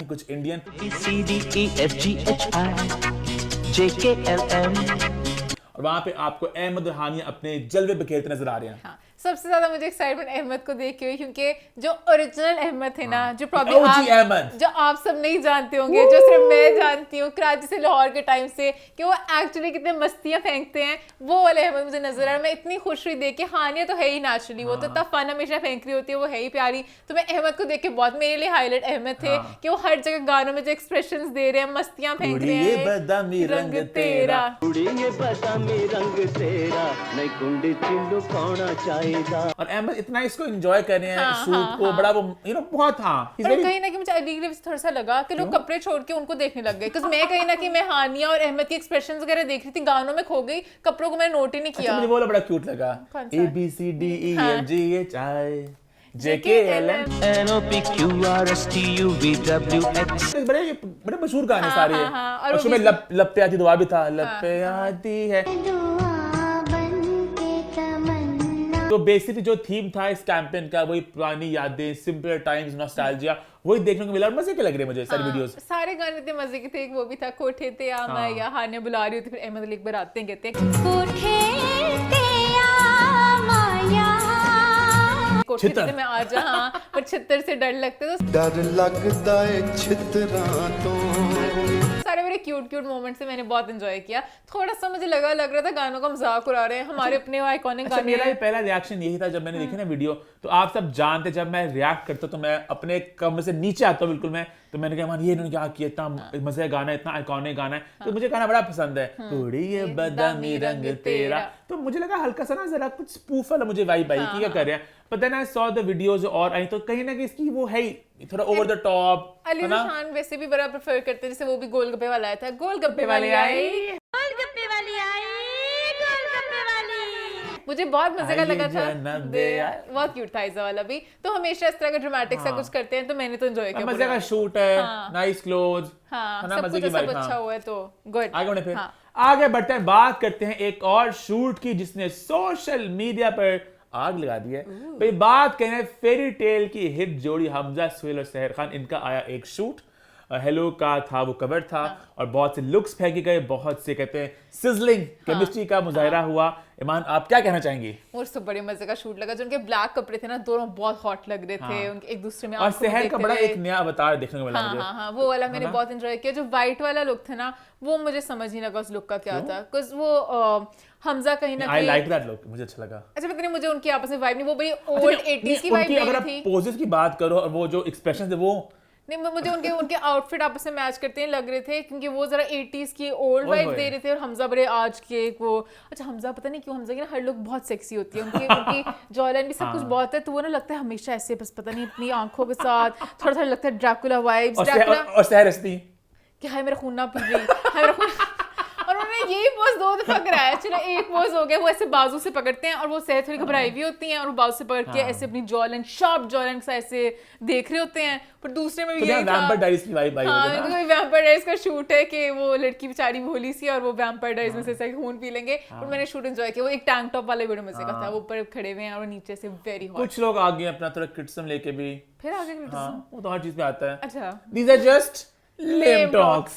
कुछ इंडियन, और वहां पे आपको अहमद हानिया अपने जलवे बिखेरते नजर आ रहे हैं। हाँ, सबसे ज्यादा मुझे एक्साइटमेंट अहमद को देख के हुई, क्योंकि जो ओरिजिनल अहमद थे ना, जो OG प्रॉब्लम अहमद। जो आप सब नहीं जानते होंगे, जो सिर्फ मैं जानती हूँ कराची से लाहौर के टाइम से, कि वो एक्चुअली कितने मस्तियां फेंकते हैं, वो वाले अहमद मुझे नजर आया। मैं इतनी खुश हुई देख के। हानिया तो है ही नेचुरली, वो तो इतना फन हमेशा फेंक रही होती है, वो है ही प्यारी। तो मैं अहमद को देख के बहुत, मेरे लिए हाईलाइट अहमद थे कि वो हर जगह गानों में जो एक्सप्रेशंस दे रहे हैं, मस्तियां फेंक रहे ये हैं, बदामी रंग तेरा। और अहमद इतना इसको एंजॉय कर रहे हैं शूट को, बड़ा वो बहुत पर कहीं ना कहीं मुझे अली के थोड़ा सा लगा कि लोग कपड़े छोड़ के उनको देखने लग गए। मैं कहीं ना कहीं मैं हानिया और अहमद की एक्सप्रेशंस वगैरह देख रही थी, गानों में खो गई, कपड़ों को मैंने नोट ही नहीं किया। मुझे वो बड़ा क्यूट लगा। कौन सा? ABCDEFGHI JKLM बड़े मशहूर गाने सारे हैं। और उसमें लब पे आती दुआ भी था, लब पे आती है। तो बेसिकली जो थीम था इस कैंपेन का, वही पुरानी यादें, सिंपल टाइम्स, नॉस्टैल्जिया, वही देखने को मिला और मजे के लग रहे हैं मुझे सारे वीडियोस। सारे गाने इतने मजे के थे। एक वो भी था कोठे ते आ माया, हानिया बुला रही होती, फिर अहमद अली एक बार आते हैं, कहते हैं कोठे ते आ माया, कोठे ते मैं आ जा, हाँ, पर छितर से डर लगते, तो डर लगदा है छितरां तो। सारे मेरे क्यूट मोमेंट्स से मैंने बहुत एंजॉय किया। थोड़ा सा मुझे लग रहा था गानों का मजाक उड़ा रहे हैं, हमारे अपने आइकॉनिक गाने। मेरा पहला रिएक्शन यही था जब मैंने देखी ना वीडियो, तो आप सब जानते जब मैं रिएक्ट करता तो मैं अपने कमरे से नीचे आता हूँ बिल्कुल, मैं तो मैंने कहा मान ये इन्होंने क्या किया, इतना मजा गाना, इतना आइकॉनिक गाना है। तो मुझे गाना बड़ा पसंद है, थोड़ी ये बदामी रंग तेरा। तो मुझे लगा हल्का सा ना जरा कुछ स्पूफ वाला मुझे वाइब आई कि क्या कर रहे हैं। But then I saw the videos और आई तो कहीं ना कहीं इसकी वो है थोड़ा ओवर द टॉप। अली निशान वैसे भी बड़ा प्रेफर करते हैं, जैसे वो भी गोलगप्पे वाला आया था, गोलगप्पे वाली आई, गोलगप्पे वाली आई, गोलगप्पे वाली। मुझे बहुत मजे का लगा था, बहुत क्यूट था ऐसा वाला भी। तो हमेशा इस तरह का ड्रामेटिक सा कुछ करते हैं, तो मैंने तो एंजॉय किया। मजे का शूट है, नाइस क्लोथ्स, सब अच्छा हुआ है, तो गुड। आगे बढ़ते हैं, आगे बढ़ते हैं, बात करते हैं एक और शूट की जिसने सोशल मीडिया पर आग लगा दी है। भाई बात करें फेरी टेल की हिट जोड़ी हमजा सुहेल और सहर खान, इनका आया एक शूट, हेलो का था वो कवर था और बहुत से लुक्स फेंके गए, बहुत से कहते हैं सिजलिंग केमिस्ट्री का मुजाहिरा हुआ। ईमान आप क्या कहना चाहेंगी? मुझे बड़े मजे का शूट लगा, जो उनके ब्लैक कपड़े थे ना, दोनों बहुत हॉट लग रहे थे, उनके एक दूसरे में। और सहर का बड़ा एक नया अवतार देखने को मिला मुझे। हाँ, वो वाला मैंने बहुत एंजॉय किया। जो व्हाइट वाला लुक था ना, वो मुझे समझ नहीं लगा उस लुक का क्या था, बिकॉज़ वो हमजा कहीं ना कहीं, आई लाइक दैट लुक, मुझे अच्छा लगा। अच्छा पता नहीं, मुझे उनकी आपस में वाइब नहीं, वो बड़ी ओल्ड 80s की वाइब अगर आप पोजेस की बात करो और वो जो एक्सप्रेशन थे वो नहीं, मुझे उनके आउटफिट आपस में मैच करते हैं लग रहे थे, क्योंकि वो जरा 80s की ओल्ड वाइब दे रहे थे और हमजा बड़े आज के वो। अच्छा हमजा पता नहीं क्यों, हमजा की ना हर लुक बहुत सेक्सी होती है, उनकी जॉलाइन भी सब कुछ बहुत है, तो वो ना लगता है हमेशा ऐसे, बस पता नहीं अपनी आंखों के साथ थोड़ा लगता है ड्रैकुला वाइब्स। और सहर हंसती कि हाय मेरा खून ना पी गई, हाय मेरा खून। और उन्होंने यही पोज 2 दफा कराया। चलो एक पोज हो गया, वो ऐसे बाजू से पकड़ते हैं और वो सहर थोड़ी घबराई हुई होती हैं और वो बाजू से पकड़ के ऐसे अपनी जॉलाइन, शार्प जॉलाइन से ऐसे देख रहे होते हैं। पर दूसरे में भी यही था, वैम्पायर डायरीज की वाइब आई है ना, तो वैम्पायर डायरीज का शूट है कि वो लड़की बेचारी भोली सी और वो वैम्पायर डायरीज में से ऐसा खून पी लेंगे। और मैंने शूट एंजॉय किया। वो एक टैंक टॉप वाला वीडियो मजे का था, वो ऊपर खड़े हुए हैं और नीचे से वेरी हॉट। कुछ लोग आगे अपना थोड़ा क्रिटिसिज्म लेके भी, फिर आगे क्रिटिसिज्म, वो तो हर चीज पे आता है। अच्छा These are just lame talks.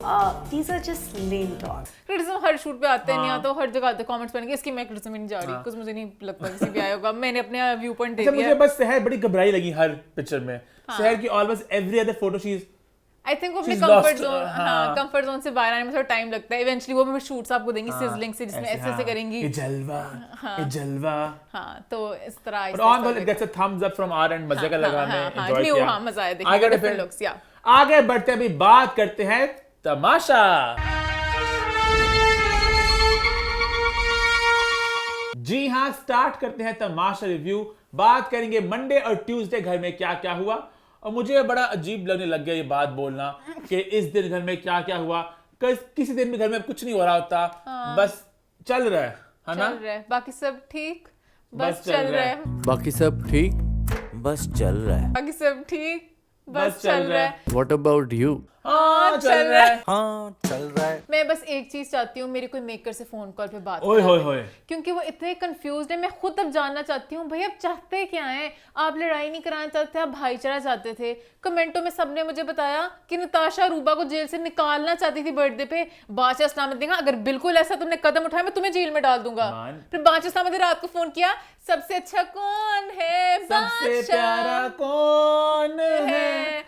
These are just lame talks. Criticism her shoot पे आते हैं, नहीं आता हर जगह आते कमेंट्स पढ़ने के, इसकी मैं क्रिटिसिज्म नहीं जा रही, कुछ मुझे नहीं लगता किसी भी आया होगा। मैंने अपने व्यू पॉइंट दे दिया। मुझे बस सहर बड़ी घबराई लगी हर पिक्चर में। सहर की almost every other photo she is, I think वो अपने कंफर्ट जोन, कंफर्ट जोन से बाहर आने में थोड़ा टाइम लगता है। इवेंचुअली वो भी शूट्स आपको देंगी सिजलिंग से, जिसमें ऐसे करेंगी, ये जलवा। हाँ, तो इस तरह But on the whole, it gets a thumbs up from our end. मजे का लगा, मैं enjoy किया। हाँ, मजा आया देखने में, डिफरेंट लुक्स। या आगे बढ़ते हैं, अभी बात करते हैं तमाशा। जी हाँ, स्टार्ट करते हैं तमाशा रिव्यू। बात करेंगे मंडे और ट्यूसडे घर में क्या क्या हुआ। और मुझे बड़ा अजीब लगने लग गया ये बात बोलना कि इस दिन घर में क्या क्या हुआ। किसी दिन भी घर में कुछ नहीं हो रहा होता, बस चल रहा है ना, बाकी सब ठीक, बस चल रहा है, बाकी सब ठीक, बस चल रहा है, बाकी सब ठीक, बस चल रहा है। What about you? हाँ चल रहा है। हाँ चल रहा है। मैं बस एक चीज चाहती हूँ, मेरे कोई मेकर से फोन कॉल पे बात ओए होए करें। होए। क्योंकि वो इतने कंफ्यूज्ड है। मैं खुद अब जानना चाहती हूँ भाई आप चाहते क्या हैं? आप लड़ाई नहीं कराना चाहते, आप भाईचारा चाहते थे। कमेंटों में सबने मुझे बताया कि नताशा अरूबा को जेल से निकालना चाहती थी बर्थडे पे। बादशाह इस्लामुद्दीन, अगर बिल्कुल ऐसा तुमने कदम उठाया मैं तुम्हें जेल में डाल दूंगा। फिर बादशाह इस्लामुद्दीन रात को फोन किया, सबसे अच्छा कौन है? सबसे प्यारा कौन है?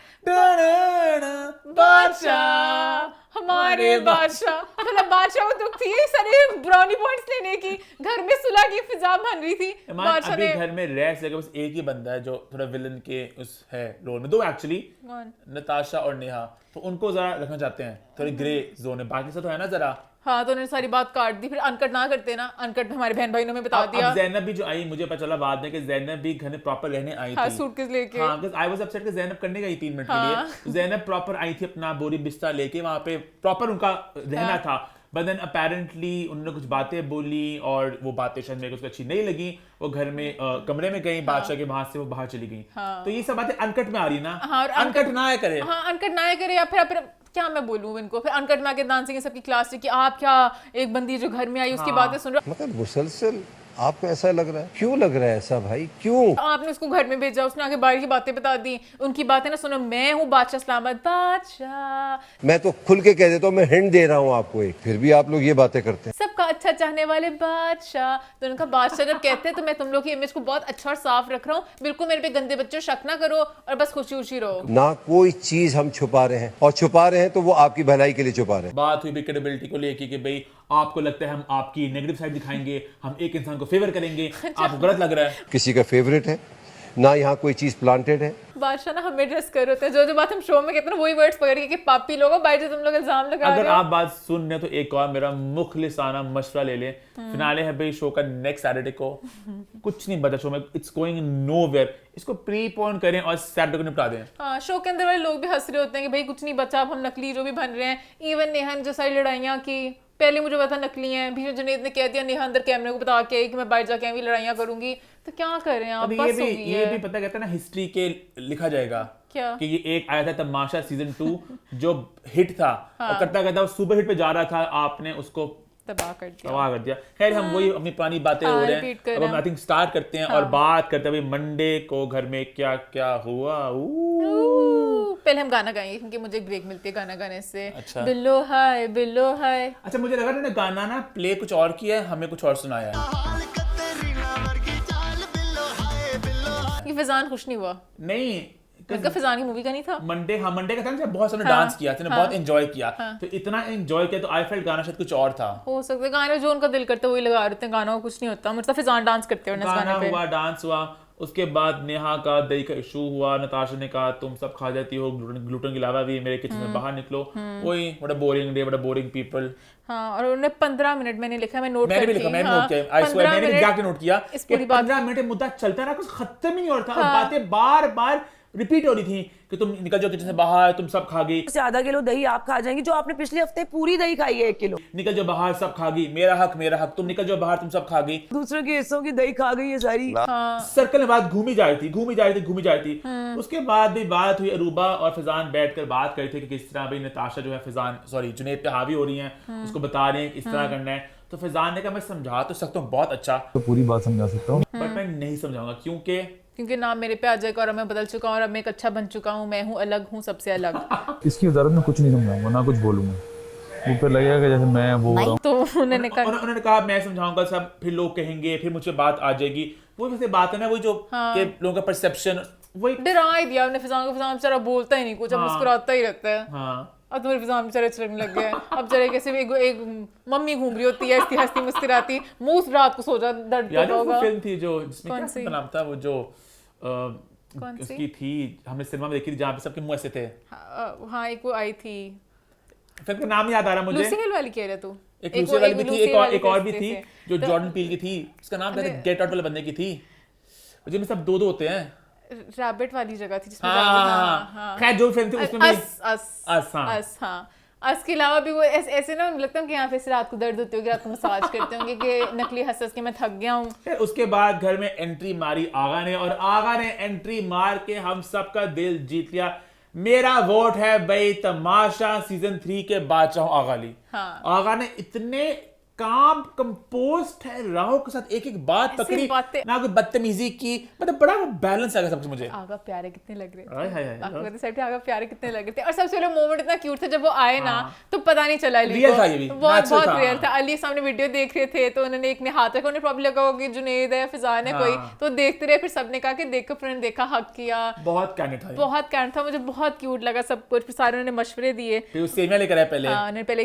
बादशाह, हमारे बादशाह। मतलब बादशाह को दुख थी ये सारे ब्राउनी पॉइंट्स लेने की, घर में सुलह की फिजा बन रही थी। बादशाह अभी ने घर में रह सके बस एक ही बंदा है जो थोड़ा विलन के उस है रोल में, दो एक्चुअली, नताशा और नेहा, तो उनको जरा रखना चाहते हैं, थोड़ी ग्रे जोन है, बाकी सब तो है ना जरा। हाँ तो उन्होंने सारी बात काट दी। फिर अनकट ना करते ना, अनकट में हमारे बहन भाई ने बता दिया। अब जैनब भी जो आई, मुझे पता चला बाद में कि जैनब भी घर में प्रॉपर रहने आई हाँ, थी, सूटकेस लेके। हाँ, because I was upset कि जैनब करने गई 3 मिनट के लिए। जैनब प्रॉपर आई थी अपना बोरी बिस्तर लेके, वहां पे प्रॉपर उनका रहना था। बट देन अपेरेंटली उन्होंने कुछ बातें बोली और वो बातें शायद मेरे को उसको अच्छी नहीं लगी। वो घर में कमरे में गई, बादशाह के वहां से वो बाहर चली गई। तो ये सब बातें अनकट में आ रही ना। हाँ, अनकट ना करे। हाँ अनकट ना करे, या फिर क्या मैं बोलूँ इनको। फिर अनकट में आके डांसिंग सबकी क्लास की, आप क्या एक बंदी जो घर में आई उसकी बातें सुन रहा। मतलब मुसलसल आपको ऐसा लग रहा है? क्यों लग रहा है ऐसा भाई, क्यों? आपने उसको घर में भेजा, उसने आके बाहर की बातें बता दी, उनकी बातें ना सुनो। मैं हूँ बादशाह इस्लामाबाद, बादशाह। मैं तो खुल के कह देता हूँ, मैं हिंट दे रहा हूँ आपको एक, फिर भी आप लोग ये बातें करते हैं। सबका अच्छा चाहने वाले बादशाह। तो उनका बादशाह जब कहते हैं तो मैं तुम लोग की इमेज को बहुत अच्छा और साफ रख रहा हूँ, बिल्कुल मेरे पे गंदे बच्चों शक ना करो और बस खुशी खुशी रहो। ना कोई चीज हम छुपा रहे हैं, और छुपा रहे हैं तो वो आपकी भलाई के लिए छुपा रहे हैं। बात हुई भी क्रेडिबिलिटी को लेके कि भाई आपको लगता है हम आपकी नेगेटिव साइड दिखाएंगे, हम एक इंसान को फेवर करेंगे, आपको गलत लग रहा है। किसी का फेवरेट है ना, यहाँ कोई चीज प्लांटेड है। बादशाह ना हमें ड्रेस कर होते हैं, जो बात हम शो में कहते हैं वही वर्ड्स पकड़ के पापी लोगों बाहर जो तुम लोग इल्जाम लगा रहे हो। अगर आप बात सुन रहे हो तो एक और मेरा मुखलिसाना मशवरा ले ले, फिनाले है भाई शो का नेक्स्ट सैटरडे को। कुछ नहीं बता शो में, इट्स गोइंग नोवेयर। इसको प्रीपोन करें और सैटरडे को निपटा दें। हाँ, शो के अंदर वाले लोग भी हंस रहे होते हैं कि भाई कुछ नहीं बचा, अब हम नकली जो भी बन रहे हैं। इवन नेहा ने जो सारी लड़ाइयाँ की, पहले मुझे पता नकली हैं, भी जुनेद ने कह दिया नेहा अंदर कैमरे को बता के कि मैं बाहर जाके भी लड़ाइयाँ करूंगी। तो क्या कर रहे हैं आप? बस ये भी पता कहता है ना, हिस्ट्री के लिखा जाएगा क्या कि ये एक आया था तमाशा सीजन 2 जो हिट था, और करता करता वो सुपर हिट पे जा रहा था, आपने उसको तबाह कर दिया। खैर हम वही अपनी पुरानी बातें हो रहे हैं, अब हम आई थिंक स्टार्ट करते हैं और बात करते हैं भाई मंडे को घर में क्या क्या हुआ। पहले हम गाना गाएंगे क्योंकि मुझे एक ब्रेक मिलती है गाना गाने से। अच्छा। बिल्लो हाय बिल्लो हाय। अच्छा, मुझे लगा ना गाना ना प्ले कुछ और किया है, हमें कुछ और सुनाया है। ये फैजान खुश नहीं हुआ? नहीं, उनका फैजान की मूवी का नहीं था। मंडे का था ना, बहुत सारे डांस किया था, बहुत एंजॉय किया, तो इतना एंजॉय किया तो आई फेल्ट गाना शायद कुछ और था। हो सकता है गाने जो उनका दिल करता है वही लगा देते हैं, गाना कुछ नहीं होता। मतलब फैजान डांस करते हैं गाना हुआ, डांस हुआ, उसके बाद नेहा का दही का इशू हुआ, नताशा ने कहा तुम सब खा जाती हो ग्लूटेन के अलावा भी, मेरे किचन से बाहर निकलो। वही बड़ा बोरिंग डे, बड़ा बोरिंग पीपल। हाँ, और उन्होंने 15 मिनट मैंने लिखा, मैं नोट मैंने भी लिखा, मैंने नोट किया, आई स्वेयर मैंने एग्जैक्टली नोट किया। इस पूरी 15 मिनट मुद्दा चलता रहा, कुछ खत्म ही नहीं हो रहा था, और बातें बार बार रिपीट हो रही थी कि तुम निकल जाओ किचन से बाहर, तुम सब खा गई, आधा किलो दही आप खा जाएंगी जो आपने पिछले हफ्ते पूरी दही खाई है 1 किलो। निकल जाओ बाहर, सब खा गई, मेरा हक, तुम निकल जाओ बाहर, तुम सब खा गई, दूसरों के हिस्सों की दही खा गई है सारी। सर्कल में बात घूमी जा रही थी। उसके बाद भी बात हुई, अरूबा और फैजान बैठकर बात कर रहे थे कि किस तरह भाई नताशा जो है जुनैद पे हावी हो रही हैं, उसको बता रहे हैं किस तरह करना है। तो फैजान ने कहा मैं समझा तो सकता हूँ बहुत अच्छा, तो पूरी बात समझा सकता हूँ, बट मैं नहीं समझाऊंगा क्योंकि नाम मेरे पे आ जाएगा और अब मैं बदल चुका हूँ और अब मैं एक अच्छा बन चुका हूँ, मैं हूँ अलग, हूँ सबसे अलग। इसकी वजारत में कुछ नहीं समझाऊंगा, ना कुछ बोलूंगा, ऊपर लगेगा कि जैसे मैं वो हो रहा हूँ। तो उन्होंने कहा मैं समझाऊंगा सब, फिर लोग कहेंगे, फिर मुझे बात आ जाएगी। वो वैसे बात है ना, वही जो के लोगों का परसेप्शन, वही डरा ही दिया उन्होंने फैजान को। फैजान बेचारा बोलता ही नहीं कुछ, अब मुस्कुराता ही रहता है। हाँ, अब तुम्हारे फैजान बेचारे चलने लग गए। अब जरा कैसे एक मम्मी घूम रही होती है ऐसी हंसती मुस्कुराती, मुंह रात को सो जा, दर्द होगा। फिल्म थी जो जिसमें क्या नाम था, वो जो उसकी थी, हमने सिनेमा में देखी थी जहाँ पे सबके मुंह ऐसे थे। हाँ, एक वो आई थी, फिल्म का नाम याद आ रहा मुझे, लूसी हिल वाली कह रहे तू? एक लूसी वाली भी थी, एक और भी थी जो जॉर्डन पील की थी, उसका नाम क्या था, गेट आउट वाले बंदे की थी, जिनमें सब दो होते हैं, रैबिट वाली जगह थी जिसमें खैर जो फिल्म थी उसमें हाँ। इसके अलावा भी वो ऐसे ना लगता है कि यहाँ पे रात को दर्द होती होगी, रात को मसाज करते होंगे कि नकली हंस के मैं थक गया हूँ। उसके बाद घर में एंट्री मारी आगा ने, और आगा ने एंट्री मार के हम सबका दिल जीत लिया। मेरा वोट है भाई तमाशा सीजन 3 के बादशाह आगा अली। हाँ। आगा ने इतने काम कंपोज ठहराव के साथ एक एक बात पकड़ी, ना कोई बदतमीजी की, मतलब बड़ा बैलेंस आ गया सब कुछ। मुझे आगा प्यारे कितने लग रहे हाय हाय थे, आगा प्यारे कितने लग रहे थे। और सबसे पहले मोमेंट इतना क्यूट था जब वो आए ना, तो पता नहीं चला अली को, बहुत बहुत रियल था। अली सामने वीडियो देख रहे थे तो उन्होंने एक ने हाथ रखा, उन्हें प्रॉब्लम लगा कि जुनेद है, फिजान है कोई, तो देखते रहे। फिर सबने कहा कि देखो, फिर देखा, हक किया, बहुत कैंडिड था, बहुत कैंड था। मुझे बहुत क्यूट लगा सब कुछ। फिर सारे उन्होंने मशवरे दिए, फिर सेमिया लेकर आए पहले। उन्होंने पहले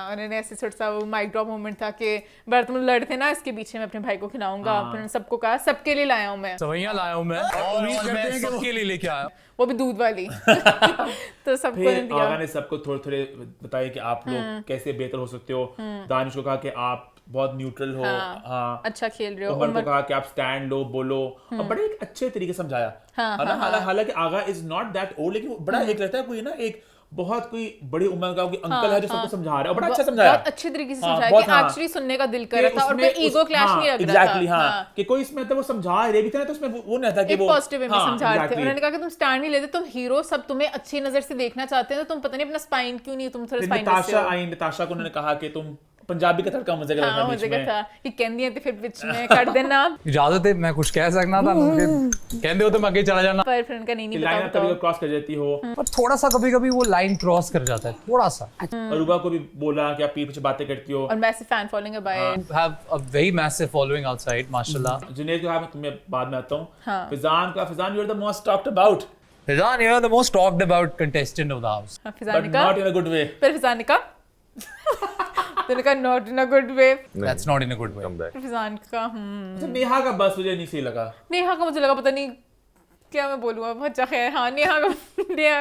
उन्होंने ऐसे छोटा सा वो माइक ड्रॉप मोमेंट था कि बड़ा तुम लड़ थे ना, इसके पीछे मैं अपने भाई को खिलाऊंगा। फिर सबको कहा सबके लिए लाया हूं मैं, सवैयां लाया हूं मैं, और मैं सबके लिए लेके आया, वो भी दूध वाली। तो सबको दिया। आगा ने सबको थोड़े थोड़े बताया कि आप लोग कैसे बेहतर हो सकते हो। दानिश को कहा कि आप बहुत न्यूट्रल हो, हाँ अच्छा खेल रहे हो। उमर को कहा कि आप स्टैंड लो, बोलो, और बड़े एक अच्छे तरीके से समझाया। हालांकि आगा इज नॉट दैट ओल्ड, लेकिन बड़ा एक रहता है कोई ना, एक बहुत कोई बड़ी उम्र का कोई अंकल है जो सबको समझा रहा है, और बड़ा अच्छा समझाया, बहुत अच्छे तरीके से समझाया कि एक्चुअली सुनने का दिल कर रहा था और कोई ईगो क्लैश नहीं लग रहा था। एग्जैक्टली, हाँ, कि कोई इसमें तो वो समझा रहे भी थे ना, तो उसमें वो नहीं था कि वो पॉजिटिव वे में समझा रहे थे। उन्होंने कहा कि तुम स्टैंड नहीं लेते, तुम हीरो, सब तुम्हें अच्छी नजर से देखना चाहते हैं, तो तुम पता नहीं अपना स्पाइन क्यों नहीं, तुम थोड़ा स्पाइन नताशा को उन्होंने कहा कि तुम पंजाबी का तड़का मुझे लगा था, मुझे था कि कहंदी है तो फिर बीच में काट देना। इजाजत है, मैं कुछ कह सकना था, कहंदे हो तो मैं आगे चला जाना, पर फिर उनका नहीं लाइन कभी क्रॉस कर जाती हो, पर थोड़ा सा कभी-कभी वो लाइन क्रॉस कर जाता है, थोड़ा सा। अरूबा को भी बोला कि आप पीछे बातें करती हो, और मैसिव फैन फॉलोइंग है बाय, have a very massive following outside माशाल्लाह। जुनैद को मैं तुम्हें बाद में आता हूं। Fizan, you are the most talked about. Fizan, you are the most talked about contestant of the house, but not in a good way. फिर फिजान का तूने कहा not in a good way, that's not in a good way. Fizan का नेहा का बस मुझे नहीं सही लगा। नेहा का मुझे लगा पता नहीं क्या मैं बोलूंगा, अच्छा खैर, हाँ नेहा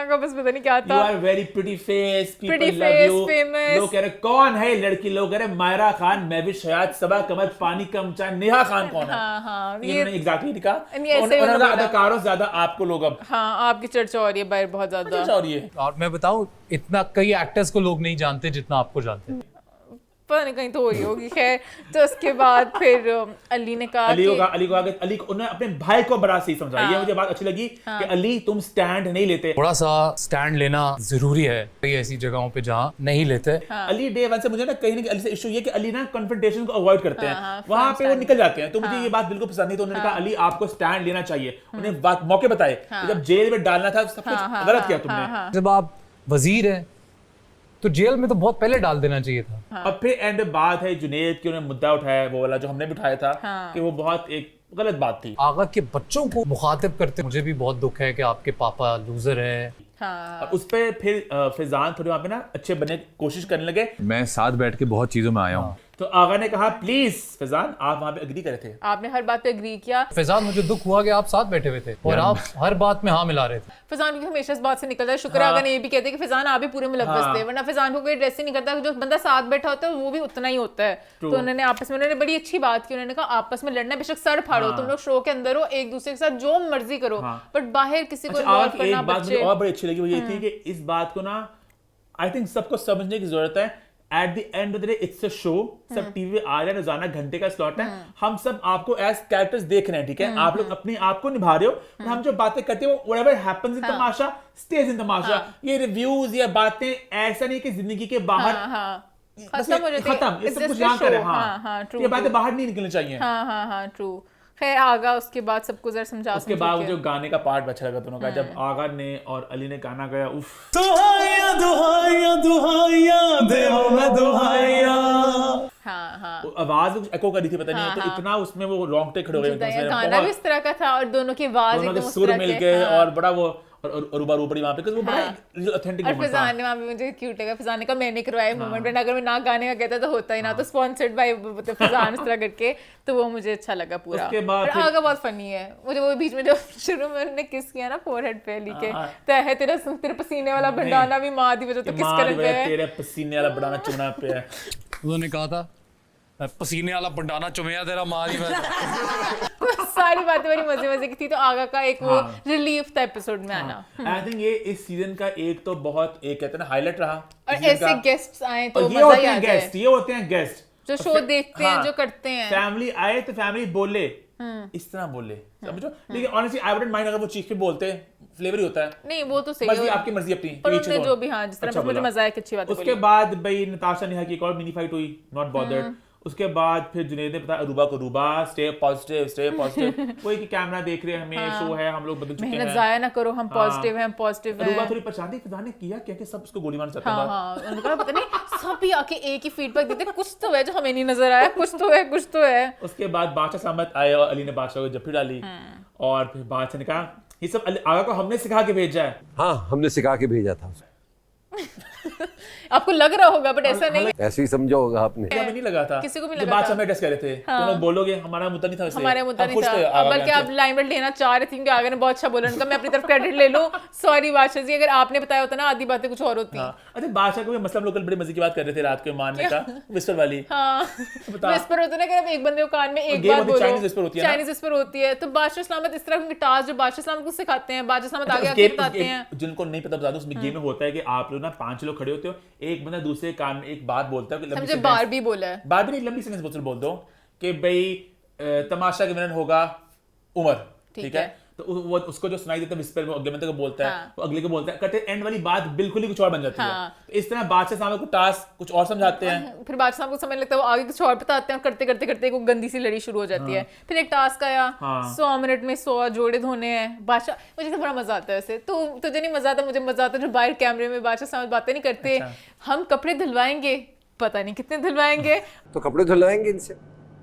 का बस पता नहीं क्या था। You are very pretty face, people pretty love face, you. famous. लोग कह रहे कौन है लड़की, लोग कह रहे मायरा खान, मैं भी शायद सबा कमर पानी कम चाहे, नेहा खान कौन है? हाँ, ये एग्जैक्टली लिखा। उन्होंने अदाकारों ज्यादा आपको लोग अब, हाँ, आपकी चर्चा हो रही है बाहर बहुत ज्यादा, चर्चा हो रही है। और मैं बताऊं, इतना कई एक्टर्स को लोग नहीं जानते जितना आपको जानते हैं, पता नहीं कहीं तो हो रही होगी। खैर, तो उसके बाद फिर अली ने कहा अली को उन्होंने अपने भाई को बड़ा सही समझा। ये मुझे बात अच्छी लगी कि अली तुम स्टैंड नहीं लेते, थोड़ा सा स्टैंड लेना जरूरी है कई ऐसी जगहों पे जहाँ नहीं लेते। अली डे वन से मुझे ना कहीं ना अली से इशू ये कि अली ना कन्फ्रंटेशन को अवॉइड करते हैं, वहां पे वो निकल जाते हैं, तो मुझे ये बात बिल्कुल पसंद नहीं। तो उन्होंने कहा अली आपको स्टैंड लेना चाहिए, उन्हें मौके बताए, जब जेल में डालना था सब कुछ गलत किया तुमने। जब आप वजीर हैं तो जेल में तो बहुत पहले डाल देना चाहिए था। और फिर एंड बात है जुनैद की, उन्होंने मुद्दा उठाया वो वाला जो हमने भी उठाया था, कि वो बहुत एक गलत बात थी। आगा के बच्चों को मुखातिब करते मुझे भी बहुत दुख है कि आपके पापा लूजर हैं। हाँ। उस पे फिर फिजान थोड़ी वहाँ पे ना अच्छे बनने की कोशिश करने लगे। मैं साथ बैठ के बहुत चीजों में आया हूँ। तो आगा ने कहा प्लीज फिजान, आप वहाँ पे एग्री करे थे, आपने हर बात पे एग्री किया। फिजान, मुझे दुख हुआ कि आप साथ बैठे हुए थे और आप हर बात में हाँ मिला रहे थे। फिजान भी हमेशा इस बात से निकलता है, शुक्र आगा ने ये भी कहते हैं कि फिजान आप भी पूरे मुलव्वस थे, वरना फिजान को कोई ड्रेस ही नहीं करता, जो बंदा साथ बैठा होता है वो भी उतना ही होता है। तो उन्होंने आपस में, उन्होंने बड़ी अच्छी बात की, उन्होंने कहा आपस में लड़ना बेशक सर फाड़ो, तुम लोग शो के अंदर हो, एक दूसरे के साथ जो मर्जी करो, बट बाहर किसी को इन्वॉल्व करना। एक बात मुझे और बड़ी अच्छी लगी, वो ये थी कि इस बात को ना आई थिंक सबको समझने की जरूरत है। At the end of the day it's a show, सब टीवी आ रहा है, रोजाना घंटे का स्लॉट है, हम सब आपको एज कैरेक्टर्स देख रहे हैं, ठीक है, आप लोग अपने आप को निभा रहे हो, हम जो बातें करते हो whatever happens in Tamasha stage in Tamasha. ये रिव्यूज या बातें ऐसा नहीं कि जिंदगी के बाहर खत्म, ये सब कुछ यहाँ कर रहे हैं, ये बातें बाहर नहीं निकलनी चाहिए। हाँ, ट्रू। खैर आगा उसके बाद सबको जरा समझा, उसके बाद जो गाने का पार्ट अच्छा लगा दोनों का, जब आगा ने और अली ने गाना गाया, उफ, दुहाइया दुहाइया दुहाइया देवो मैं दुहाइया। हाँ, आवाज कुछ एको कर रही थी, पता नहीं, तो इतना उसमें वो रोंगटे खड़े हो गए, गाना भी इस तरह का था और दोनों की आवाज एकदम सुर मिल गए, और बड़ा वो और अरूबा रूबड़ी वहां पे, वो बड़ा ऑथेंटिक मोमेंट था। फिजान ने वहां पे मुझे क्यूट लगा, फिजान ने कहा मैंने करवाया मोमेंट, वरना अगर मैं ना गाने का कहता तो होता ही ना, तो स्पॉन्सर्ड बाय फिजान इस तरह करके, तो वो मुझे अच्छा लगा पूरा। उसके बाद आगा बहुत फनी है, मुझे वो बीच में जो शुरू में उन्होंने किस किया ना फोरहेड पे लिखे तय है तेरे पसीने वाला भंडाना भी मां दी वजह तो किस करन पे है, तेरे पसीने वाला भंडाना चुना पे है। उन्होंने कहा था पसीने वाला भंडाना चुमया तेरा मां दी वजह। सारी बातें बड़ी मजे की थी। तो आगा का एक वो रिलीफ था एपिसोड में आना। आई थिंक ये इस सीजन का एक तो बहुत एक कहते हैं ना हाईलाइट रहा, और ऐसे गेस्ट्स आए तो ये होते हैं गेस्ट, ये होते हैं गेस्ट जो शो देखते हैं, जो करते हैं। फैमिली आए तो फैमिली बोले, इस तरह बोले, समझो। लेकिन ऑनेस्टली आई वुडंट माइंड अगर वो चीख के बोलते, फ्लेवर ही होता है। नहीं वो तो सही मर्जी है, आपकी मर्जी अपनी, पर उन्होंने जो भी हाँ जिस तरह मुझे मजा आया कि अच्छी बात है। उसके बाद भाई नताशा नेहा की एक और मिनी फाइट हुई, नॉट बॉदर्ड। उसके बाद फिर जुनैद ने बताया अरूबा को, अरूबा स्टे पॉजिटिव वही कि कैमरा देख रहे हैं हमें, शो है, हम लोग बदल चुके हैं, मेहनत जाया ना करो, हम पॉजिटिव हैं, पॉजिटिव हैं। अरूबा थोड़ी परेशान थी, फिजा ने किया क्या कि सब उसको गोली मारना चाहते हाँ हैं। हाँ उनका पता नहीं सब भी आके एक ही फीडबैक देते, कुछ तो है जो हमें नहीं नजर आया, कुछ तो है। उसके बाद बादशाह सामत आए और अली ने बादशाह को जफ्फी डाली, और फिर बादशाह ने कहा ये सब आगा को हमने सिखा के भेजा है। हाँ, हमने सिखा के भेजा था उसे। आपको लग रहा होगा बट ऐसा नहीं, ऐसे ही समझा होगा आपने। हमें नहीं लगा था, किसी को भी जब लगा बादशाह था। हमें ड्रेस कर रहे थे तो लोग बोलोगे हमारा मुद्दा नहीं था वैसे, हमारे मुद्दा हम नहीं खुश थे था, आगा बल्कि के आप लाइमलाइट लेना चाह रहे थे क्योंकि आगे ने बहुत अच्छा बोला, उनका मैं अपनी तरफ क्रेडिट ले लूं। सॉरी बादशाह जी, अगर आपने बताया होता ना आधी बातें कुछ और होती। अच्छा बादशाह को भी मसला, हम लोग कल बड़े मजे की बात कर रहे थे रात को मारने का, विस्पर वाली। हाँ विस्पर होता है ना, अगर आप एक बंदे को कान में एक बार बोलो, चाइनीज विस्पर होती है, चाइनीज विस्पर होती है। तो बादशाह सलामत इस तरह के टास्क जो बादशाह सलामत को सिखाते हैं, बादशाह सलामत आगे आके बताते हैं। जिनको नहीं पता बता दूं, उसमें गेम में होता है कि आप लोग ना 5 लोग खड़े होते हो, एक बंदा दूसरे कान में एक बात बोलता है, समझे बार भी बोला है, बार भी नहीं, लंबी सेंटेंस बोल दो कि भाई तमाशा के विलन होगा उमर, ठीक है, तो वो उसको जो सुनाई देता है विस्पर में अगले बंदे को बोलता है, वो अगले को बोलता है, करते एंड वाली बात बिल्कुल ही कुछ और बन जाती है। तो इस तरह बादशाह सामने को टास्क कुछ और समझाते हैं, फिर बादशाह को समझ लगता है, वो आगे कुछ और बताते हैं, और करते करते करते एक गंदी सी लड़ी शुरू हो जाती है। फिर एक टास्क आया 100 मिनट में 100 जोड़े धोने हैं। बादशाह, मुझे तो बड़ा मजा आता है वैसे, तो तुझे नहीं मजा आता, मुझे मजा आता है जो बाहर कैमरे में बादशाह सामने बातें नहीं करते। हम कपड़े धुलवाएंगे, पता नहीं कितने धुलवाएंगे, तो कपड़े धुलवाएंगे इनसे,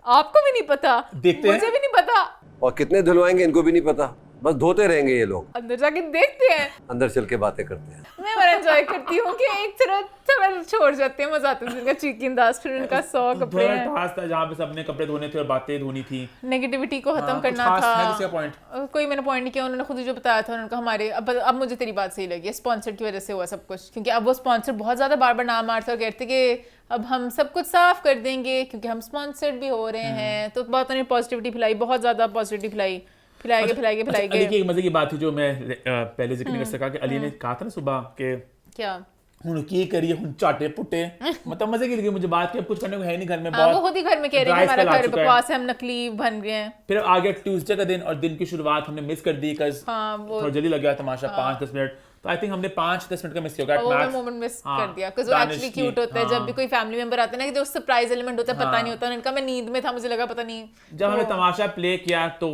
आपको भी नहीं पता, मुझे भी नहीं पता, और कितने धुलवाएंगे इनको भी नहीं पता, बस धोते रहेंगे ये लोग, अंदर जाके देखते हैं, अंदर चल के बातें करते हैं। मैं बड़ा एंजॉय करती हूँ कि एक तरह थोड़ा छोड़ जाते हैं, मजा आता है उनका चीकी अंदाज, फिर उनका 100 कपड़े हैं। टास्क था जहाँ पे सबने कपड़े धोने थे और बातें धोनी थी, नेगेटिविटी को खत्म करना था। कोई मैंने पॉइंट नहीं किया, उन्होंने खुद ही जो बताया था, उन्होंने कहा हमारे अब मुझे तेरी बात सही लगी, स्पॉन्सर की वजह से हुआ सब कुछ, क्योंकि अब वो स्पॉन्सर बहुत ज्यादा बार बार नाम मारते और कहते कि अब हम सब कुछ साफ कर देंगे क्योंकि हम स्पॉन्सर्ड भी हो रहे हैं। तो बहुत उन्होंने पॉजिटिविटी फैलाई, बहुत ज्यादा पॉजिटिविटी फैलाएंगे। अली की एक मजे की बात थी जो मैं पहले जिक्र नहीं कर सका, कि अली ने कहा था ना सुबह के क्या हुन की करिए, हुन चाटे पुटे, मतलब मजे की लगी मुझे बात, कि अब कुछ करने को है नहीं घर में, बहुत वो खुद ही घर में कह रहे हैं हमारा घर बकवास है, हम नकली बन गए हैं। फिर आगे ट्यूसडे का दिन, और दिन की शुरुआत हमने मिस कर दी, कज थोड़ा जल्दी लग गया तमाशा 5-10 मिनट, तो आई थिंक हमने 5-10 मिनट का मिस किया, वो मोमेंट मिस कर दिया, बिकॉज़ वो एक्चुअली क्यूट होता है जब भी कोई फैमिली मेंबर आता है ना, कि जो सरप्राइज एलिमेंट होता है, पता नहीं होता। उनका मैं नींद में था, मुझे लगा पता नहीं, जब हमने तमाशा प्ले किया तो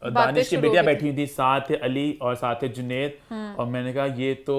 दानिश की बेटियां बैठी हुई थी, साथ है अली और साथ है जुनैद, और मैंने कहा ये तो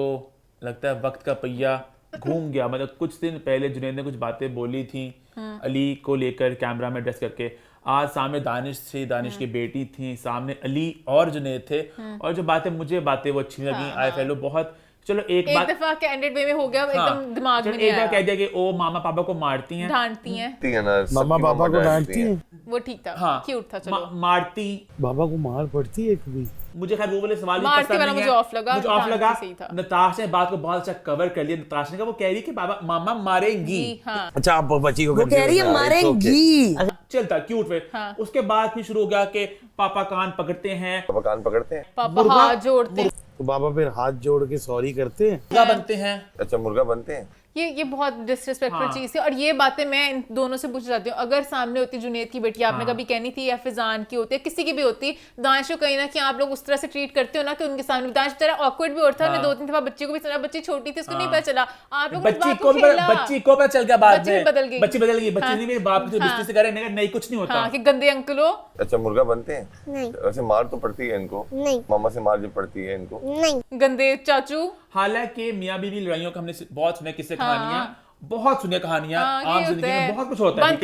लगता है वक्त का पहिया घूम गया। मतलब कुछ दिन पहले जुनैद ने कुछ बातें बोली थी अली को लेकर कैमरा में ड्रेस करके, आज सामने दानिश थी, दानिश की बेटी थी, सामने अली और जुनैद थे, और जो मुझे बातें वो अच्छी लगी। आई फेलो बहुत, चलो एक दफा कैंडिड वे में हो गया, एकदम दिमाग में नहीं आया। एक बार कह दिया कि ओ मामा पापा को मारती हैं, डांटती हैं, मामा पापा को डांटती हैं, वो ठीक था, क्यूट था। चलो मारती, बाबा को मार पड़ती है कभी? मुझे खैर वो वाले सवाल मारती वाला मुझे ऑफ लगा, मुझे ऑफ लगा। नताशा ने बात को बहुत अच्छा कवर कर लिया। नताशा ने कहा वो कह रही कि बाबा मामा मारेंगी। अच्छा आप बच्ची को कह रही है मारेंगी, चलता क्यूट वे। उसके बाद फिर शुरू हो गया कि पापा कान पकड़ते हैं, पापा हाथ जोड़ते हैं, तो बाबा फिर हाथ जोड़ के सॉरी करते हैं, मुर्गा बनते हैं। अच्छा मुर्गा बनते हैं। ये बहुत डिसरिस्पेक्टफुल चीज है, और ये बातें मैं इन दोनों से पूछ जाती हूँ। अगर सामने होती जुनैद की बेटी, आपने कभी कहनी थी, या फिजान की होती है, किसी की भी होती, दानिश को कहीं ना कि आप लोग उस तरह से ट्रीट करते हो ना कि उनके सामने दानिश तेरा ऑकवर्ड भी होता है। मैं 2-3 दफा बच्ची को भी सुना, बच्ची छोटी थी, उसको नहीं पता चला, आप लोग बच्ची को पता चल गया बाद में, बच्ची बदल गई, बच्ची ने मेरे बाप की बिस्ती से कह रहे नहीं कुछ नहीं होता, कि गंदे अंकल हो। अच्छा मुर्गा बनते हैं? नहीं। वैसे मार तो पड़ती है इनको? नहीं। मामा से मार जो पड़ती है इनको? नहीं। गंदे चाचू। हालांकि मियां बीवी लड़ाइयों का हमने बहुत सुने किस्से, कहानियां बहुत सुनिए, कहानियां आम जिंदगी में बहुत कुछ होता है,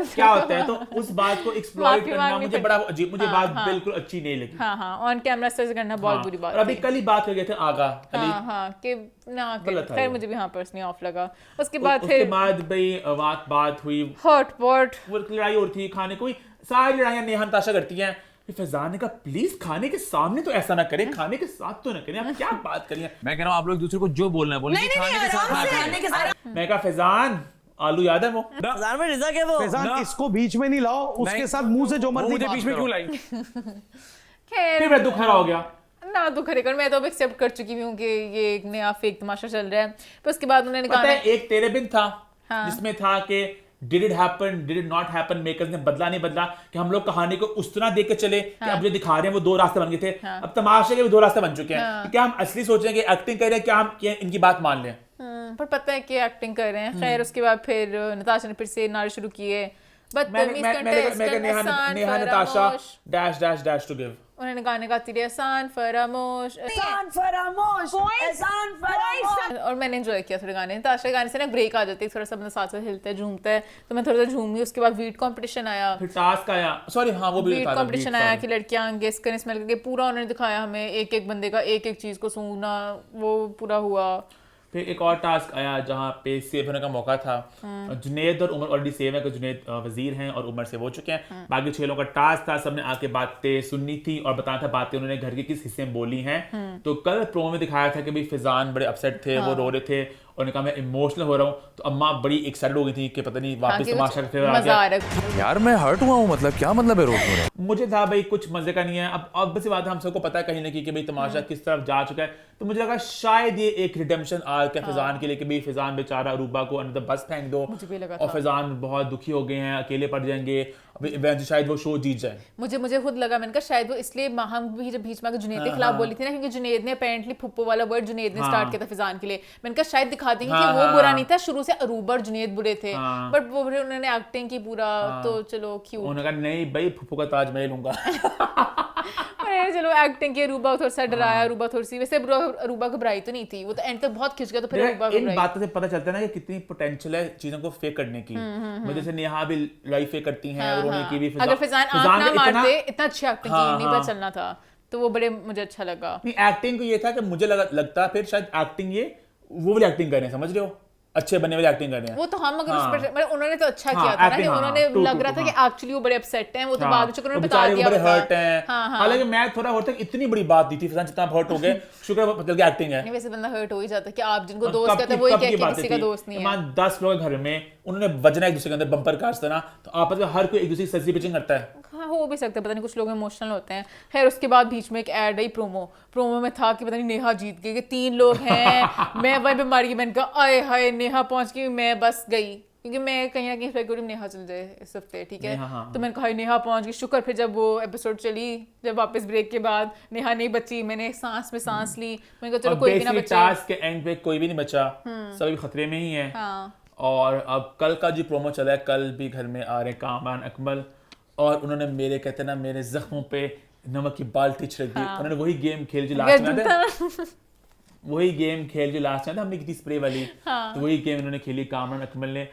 क्या होता है, तो उस बात को एक्सप्लॉइट करना मुझे बड़ा अजीब, मुझे बात बिल्कुल अच्छी नहीं लगी। ऑन कैमरा से करना बहुत बुरी बात है। और अभी कल ही बात कर गए थे आगा कि ना खैर मुझे भी पर्सनली ऑफ लगा। उसके बाद फिर भाई बात हुई, हॉटपॉट वो लड़ाई और थी खाने को, सारी लड़ाइयां नेहा नताशा करती हैं। फैजान ने कहा प्लीज खाने के सामने तो ऐसा ना करें, खाने के साथ तो ना करें, आप क्या बात करिए। मैं कह रहा हूँ आप लोग दूसरे को जो बोलना है बोलिए, खाने के साथ ना करें। मैं कहा फैजान आलू याद है वो, फैजान में रिजा के वो, फैजान इसको बीच में नहीं लाओ, उसके साथ मुंह से जो मर्जी मुझे बीच में क्यों लाई? फिर मैं दुख हरा हो गया ना, दुख हरे कर, मैं तो अब एक्सेप्ट कर चुकी हूँ कि ये एक नया फेक तमाशा चल रहा है। फिर उसके बाद उन्होंने कहा एक तेरे बिन था जिसमें था कि did it happen, did it not happen, makers ने बदला नहीं बदला, कि हम लोग कहानी को उस तरह देख के चले कि अब जो दिखा रहे हैं वो दो रास्ते बन गए थे, अब तमाशे के भी दो रास्ते बन चुके हैं। क्या हम असली सोच रहे हैं कि एक्टिंग कर रहे हैं, क्या हम इनकी बात मान लें? पर पता है कि एक्टिंग कर रहे हैं। खैर उसके बाद फिर नताशा ने फिर से नारे शुरू किए, Neha Natasha dash dash dash to give, उन्होंने गाने गाती रही आसान फरामोश, और मैंने एंजॉय किया थोड़े गाने। नताशा के गाने से ना ब्रेक आ जाती है, थोड़ा सा अपने साथ साथ हिलता है झूमता है, तो मैं थोड़ा सा झूमी। उसके बाद वीट कंपटीशन आया, फिर टास्क आया, सॉरी हाँ वो भी वीट कंपटीशन आया कि लड़कियां गेस करें स्मेल करके, पूरा उन्होंने दिखाया हमें, एक एक बंदे का एक एक चीज को सूंघना, वो पूरा हुआ। फिर एक और टास्क आया जहाँ पे सेव होने का मौका था। जुनेद और उमर ऑलरेडी सेव है, कि जुनेद वजीर हैं और उमर से हो चुके हैं। बाकी 6 लोगों का टास्क था, सबने आके बातें सुननी थी और बताना था बातें उन्होंने घर के किस हिस्से में बोली हैं। तो कल प्रोमो में दिखाया था कि भाई फिजान बड़े अपसेट थे, वो रो रहे थे और उन्होंने कहा मैं इमोशनल हो रहा हूँ। तो अम्मा बड़ी एक्साइटेड हो गई थी कि पता नहीं वापस तमाशा आ गया। यार मैं हर्ट हुआ हूँ, मतलब क्या मतलब है रोक हो रहा? मुझे था भाई कुछ मजे का नहीं है। अब ऑब्वियस बात है, हम सबको पता है कहीं ना कहीं कि भाई तमाशा किस तरफ जा चुका है। तो मुझे लगा शायद ये एक रिडेम्पशन आर्क है फिजान के लिए, कि भाई फिजान बेचारा अरूबा को अंदर बस फेंक दो, और फिजान बहुत दुखी हो गए हैं, अकेले पड़ जाएंगे, अभी शायद वो शो जीत जाए। मुझे खुद लगा, मैंने कहा शायद वो इसलिए हम भी जब बीच में जुनेद के खिलाफ बोली थी ना, क्योंकि जुनेद ने अपेरेंटली फुप्पो वाला वर्ड जुनेद ने स्टार्ट किया था फिजान के लिए। मैंने कहा शायद दिखा देंगे कि वो बुरा नहीं था, शुरू से अरूबा और जुनेद बुरे थे, बट वो उन्होंने एक्टिंग की पूरा, तो चलो क्यों। उन्होंने कहा नहीं भाई फुप्पो का ताज मैं लूंगा। चलो एक्टिंग की, अरूबा थोड़ा सा डराया, अरूबा थोड़ी सी, वैसे अरूबा घबराई तो नहीं थी, वो तो एंड तक बहुत खिंच गया, तो फिर अरूबा घबराई। इन बातों से पता चलता है ना कि कितनी पोटेंशियल है चीजों को फेक करने की। मुझे जैसे नेहा भी लाइफ फेक करती हैं, और उन्होंने की भी अगर फिजान आंख ना मारते, इतना अच्छी एक्टिंग की नहीं पता चलना था, तो वो बड़े मुझे अच्छा लगा। नहीं एक्टिंग को ये था कि मुझे लगता फिर शायद एक्टिंग ये वो वाली एक्टिंग कर रहे हैं, समझ रहे हो, अच्छे बनने वाली एक्टिंग कर रहे हैं। वो तो हम अगर उस पर उन्होंने तो अच्छा किया था ना, कि उन्होंने लग रहा था कि एक्चुअली वो बड़े अपसेट हैं, वो तो बाद में उन्होंने बता दिया, बड़े हर्ट हैं। हालांकि मैं थोड़ा हर्ट तक इतनी बड़ी बात दी थी, फिजान जितना हर्ट हो गए, शुक्र है बदल के एक्टिंग है। नहीं वैसे बंदा हर्ट हो ही जाता है कि आप जिनको दोस्त कहते हैं वो ही कह के किसी का दोस्त नहीं है। मान 10 लोग घर में, उन्होंने बजना एक दूसरे के अंदर बम्पर कार्स था ना, तो आपस में हर कोई एक दूसरे की सजी पिचिंग करता है। हाँ हो भी सकता है, पता नहीं कुछ लोग इमोशनल होते हैं। खैर उसके बाद बीच में एक ऐड आई प्रोमो में था कि पता नहीं नेहा जीत गई, कि 3 लोग हैं, मैं वहीं पे मार गई। मैंने कहा आए हाय नेहा पहुंच गई, मैं बस गई, क्योंकि मैं कहीं ना कहीं फ्रेगोरी नेहा चल जाए इस हफ्ते, ठीक है। तो मैंने कहा नेहा पहुंच गई, शुक्र। फिर जब वो एपिसोड चली, जब वापस ब्रेक के बाद नेहा नहीं बची, मैंने सांस में सांस ली, मैंने कहा चलो कोई भी ना बचे। टास्क के एंड पे कोई भी नहीं बचा, सभी खतरे में ही है। और अब कल का जो प्रोमो चला है, कल भी घर में आ रहे कामरान अकमल, और उन्होंने मेरे कहते ना मेरे जख्मों पे नमक की बाल्टी छिड़क दी। उन्होंने वही गेम खेल जो लास्ट में वही गेम खेल जो लास्ट में हमने की थी स्प्रे वाली, तो वही गेम उन्होंने खेली कामरान अकमल ने।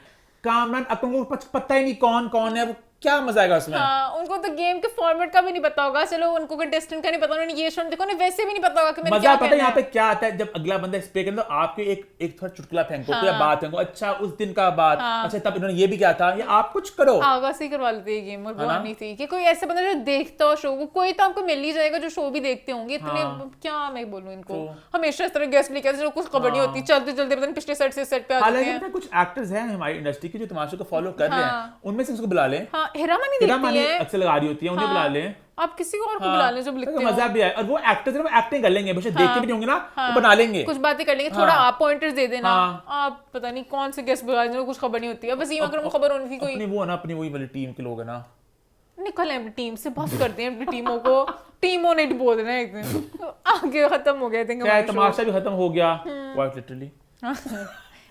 कामरान अकमल को पता ही नहीं कौन है वो, क्या मजा आएगा उसमें। उनको तो गेम के फॉर्मेट का भी नहीं पता होगा, चलो उनको कंटेस्टेंट का नहीं पता, उन्होंने ये शो देखो ना, वैसे भी नहीं पता होगा कि मैंने मजा पता है यहाँ पे क्या आता है, जब अगला बंदा स्प्रे करता है आपके एक थोड़ा चुटकुला फेंको, कोई बात फेंको, अच्छा उस दिन का बात, अच्छा तब इन्होंने ये भी क्या था, ये आप कुछ करो, आगाज ही करवा लेते हैं गेम। और वो नहीं थी कि कोई ऐसा बंदा जो देखता हो शो को, कोई तो आपको मिल ही जाएगा जो शो भी देखते होंगे इतने। क्या मैं बोलूं इनको, हमेशा इस तरह गेस्ट लेके आते, कुछ खबर नहीं होती, चलते चलते पता नहीं पिछले सेट से सेट पे आ जाते हैं। कुछ एक्टर्स हैं हमारी इंडस्ट्री के जो तमाशे को फॉलो कर रहे हैं, उनमें से उसको बुला ले। हेरामा नहीं देखती है, अक्सर लगा रही होती है, उन्हें बुला लें, आप किसी को और को बुला लें जो लिखते हैं, मजा भी आए। और वो एक्टर्स हैं, वो एक्टिंग कर लेंगे, बस देखते भी नहीं होंगे ना, वो बना लेंगे, कुछ बातें कर लेंगे, थोड़ा आप पॉइंटर्स दे देना। आप पता नहीं कौन से गेस्ट बुला लें, कुछ खबर नहीं होती है, बस ये अगर खबर होनी थी कोई। अपनी वो ना, अपनी वही वाली टीम के लोग है ना, निकल अपनी टीम से, बस करते हैं अपनी टीमों को, टीमों ने बोल देना एक दिन आगे खत्म हो गया। क्या तमाशा भी खत्म हो गया क्वाइट लिटरली।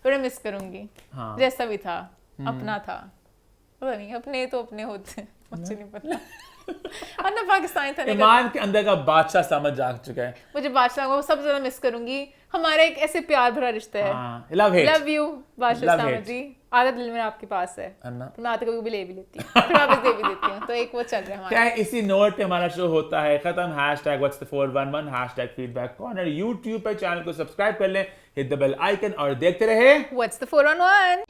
बड़ा मिस करूंगी, जैसा भी था अपना था, पता नहीं अपने तो अपने होते, मुझे नहीं पता। अन्ना पाकिस्तान था, ईमान के अंदर का बादशाह समझ जाग चुका है। मुझे बादशाह को सबसे ज्यादा मिस करूंगी, हमारा एक ऐसे प्यार भरा रिश्ता है। लव यू बादशाह सामद जी, आधा दिल में आपके पास है, तो मैं आते कभी ले भी लेती हूँ, फिर वापस दे भी देती हूँ, तो एक वो चल रहा है हमारा। क्या इसी नोट पे हमारा शो होता है खत्म। #what's the411 #feedbackcorner YouTube पे चैनल को सब्सक्राइब कर लें, हिट द बेल आइकन और देखते रहे What's the 411।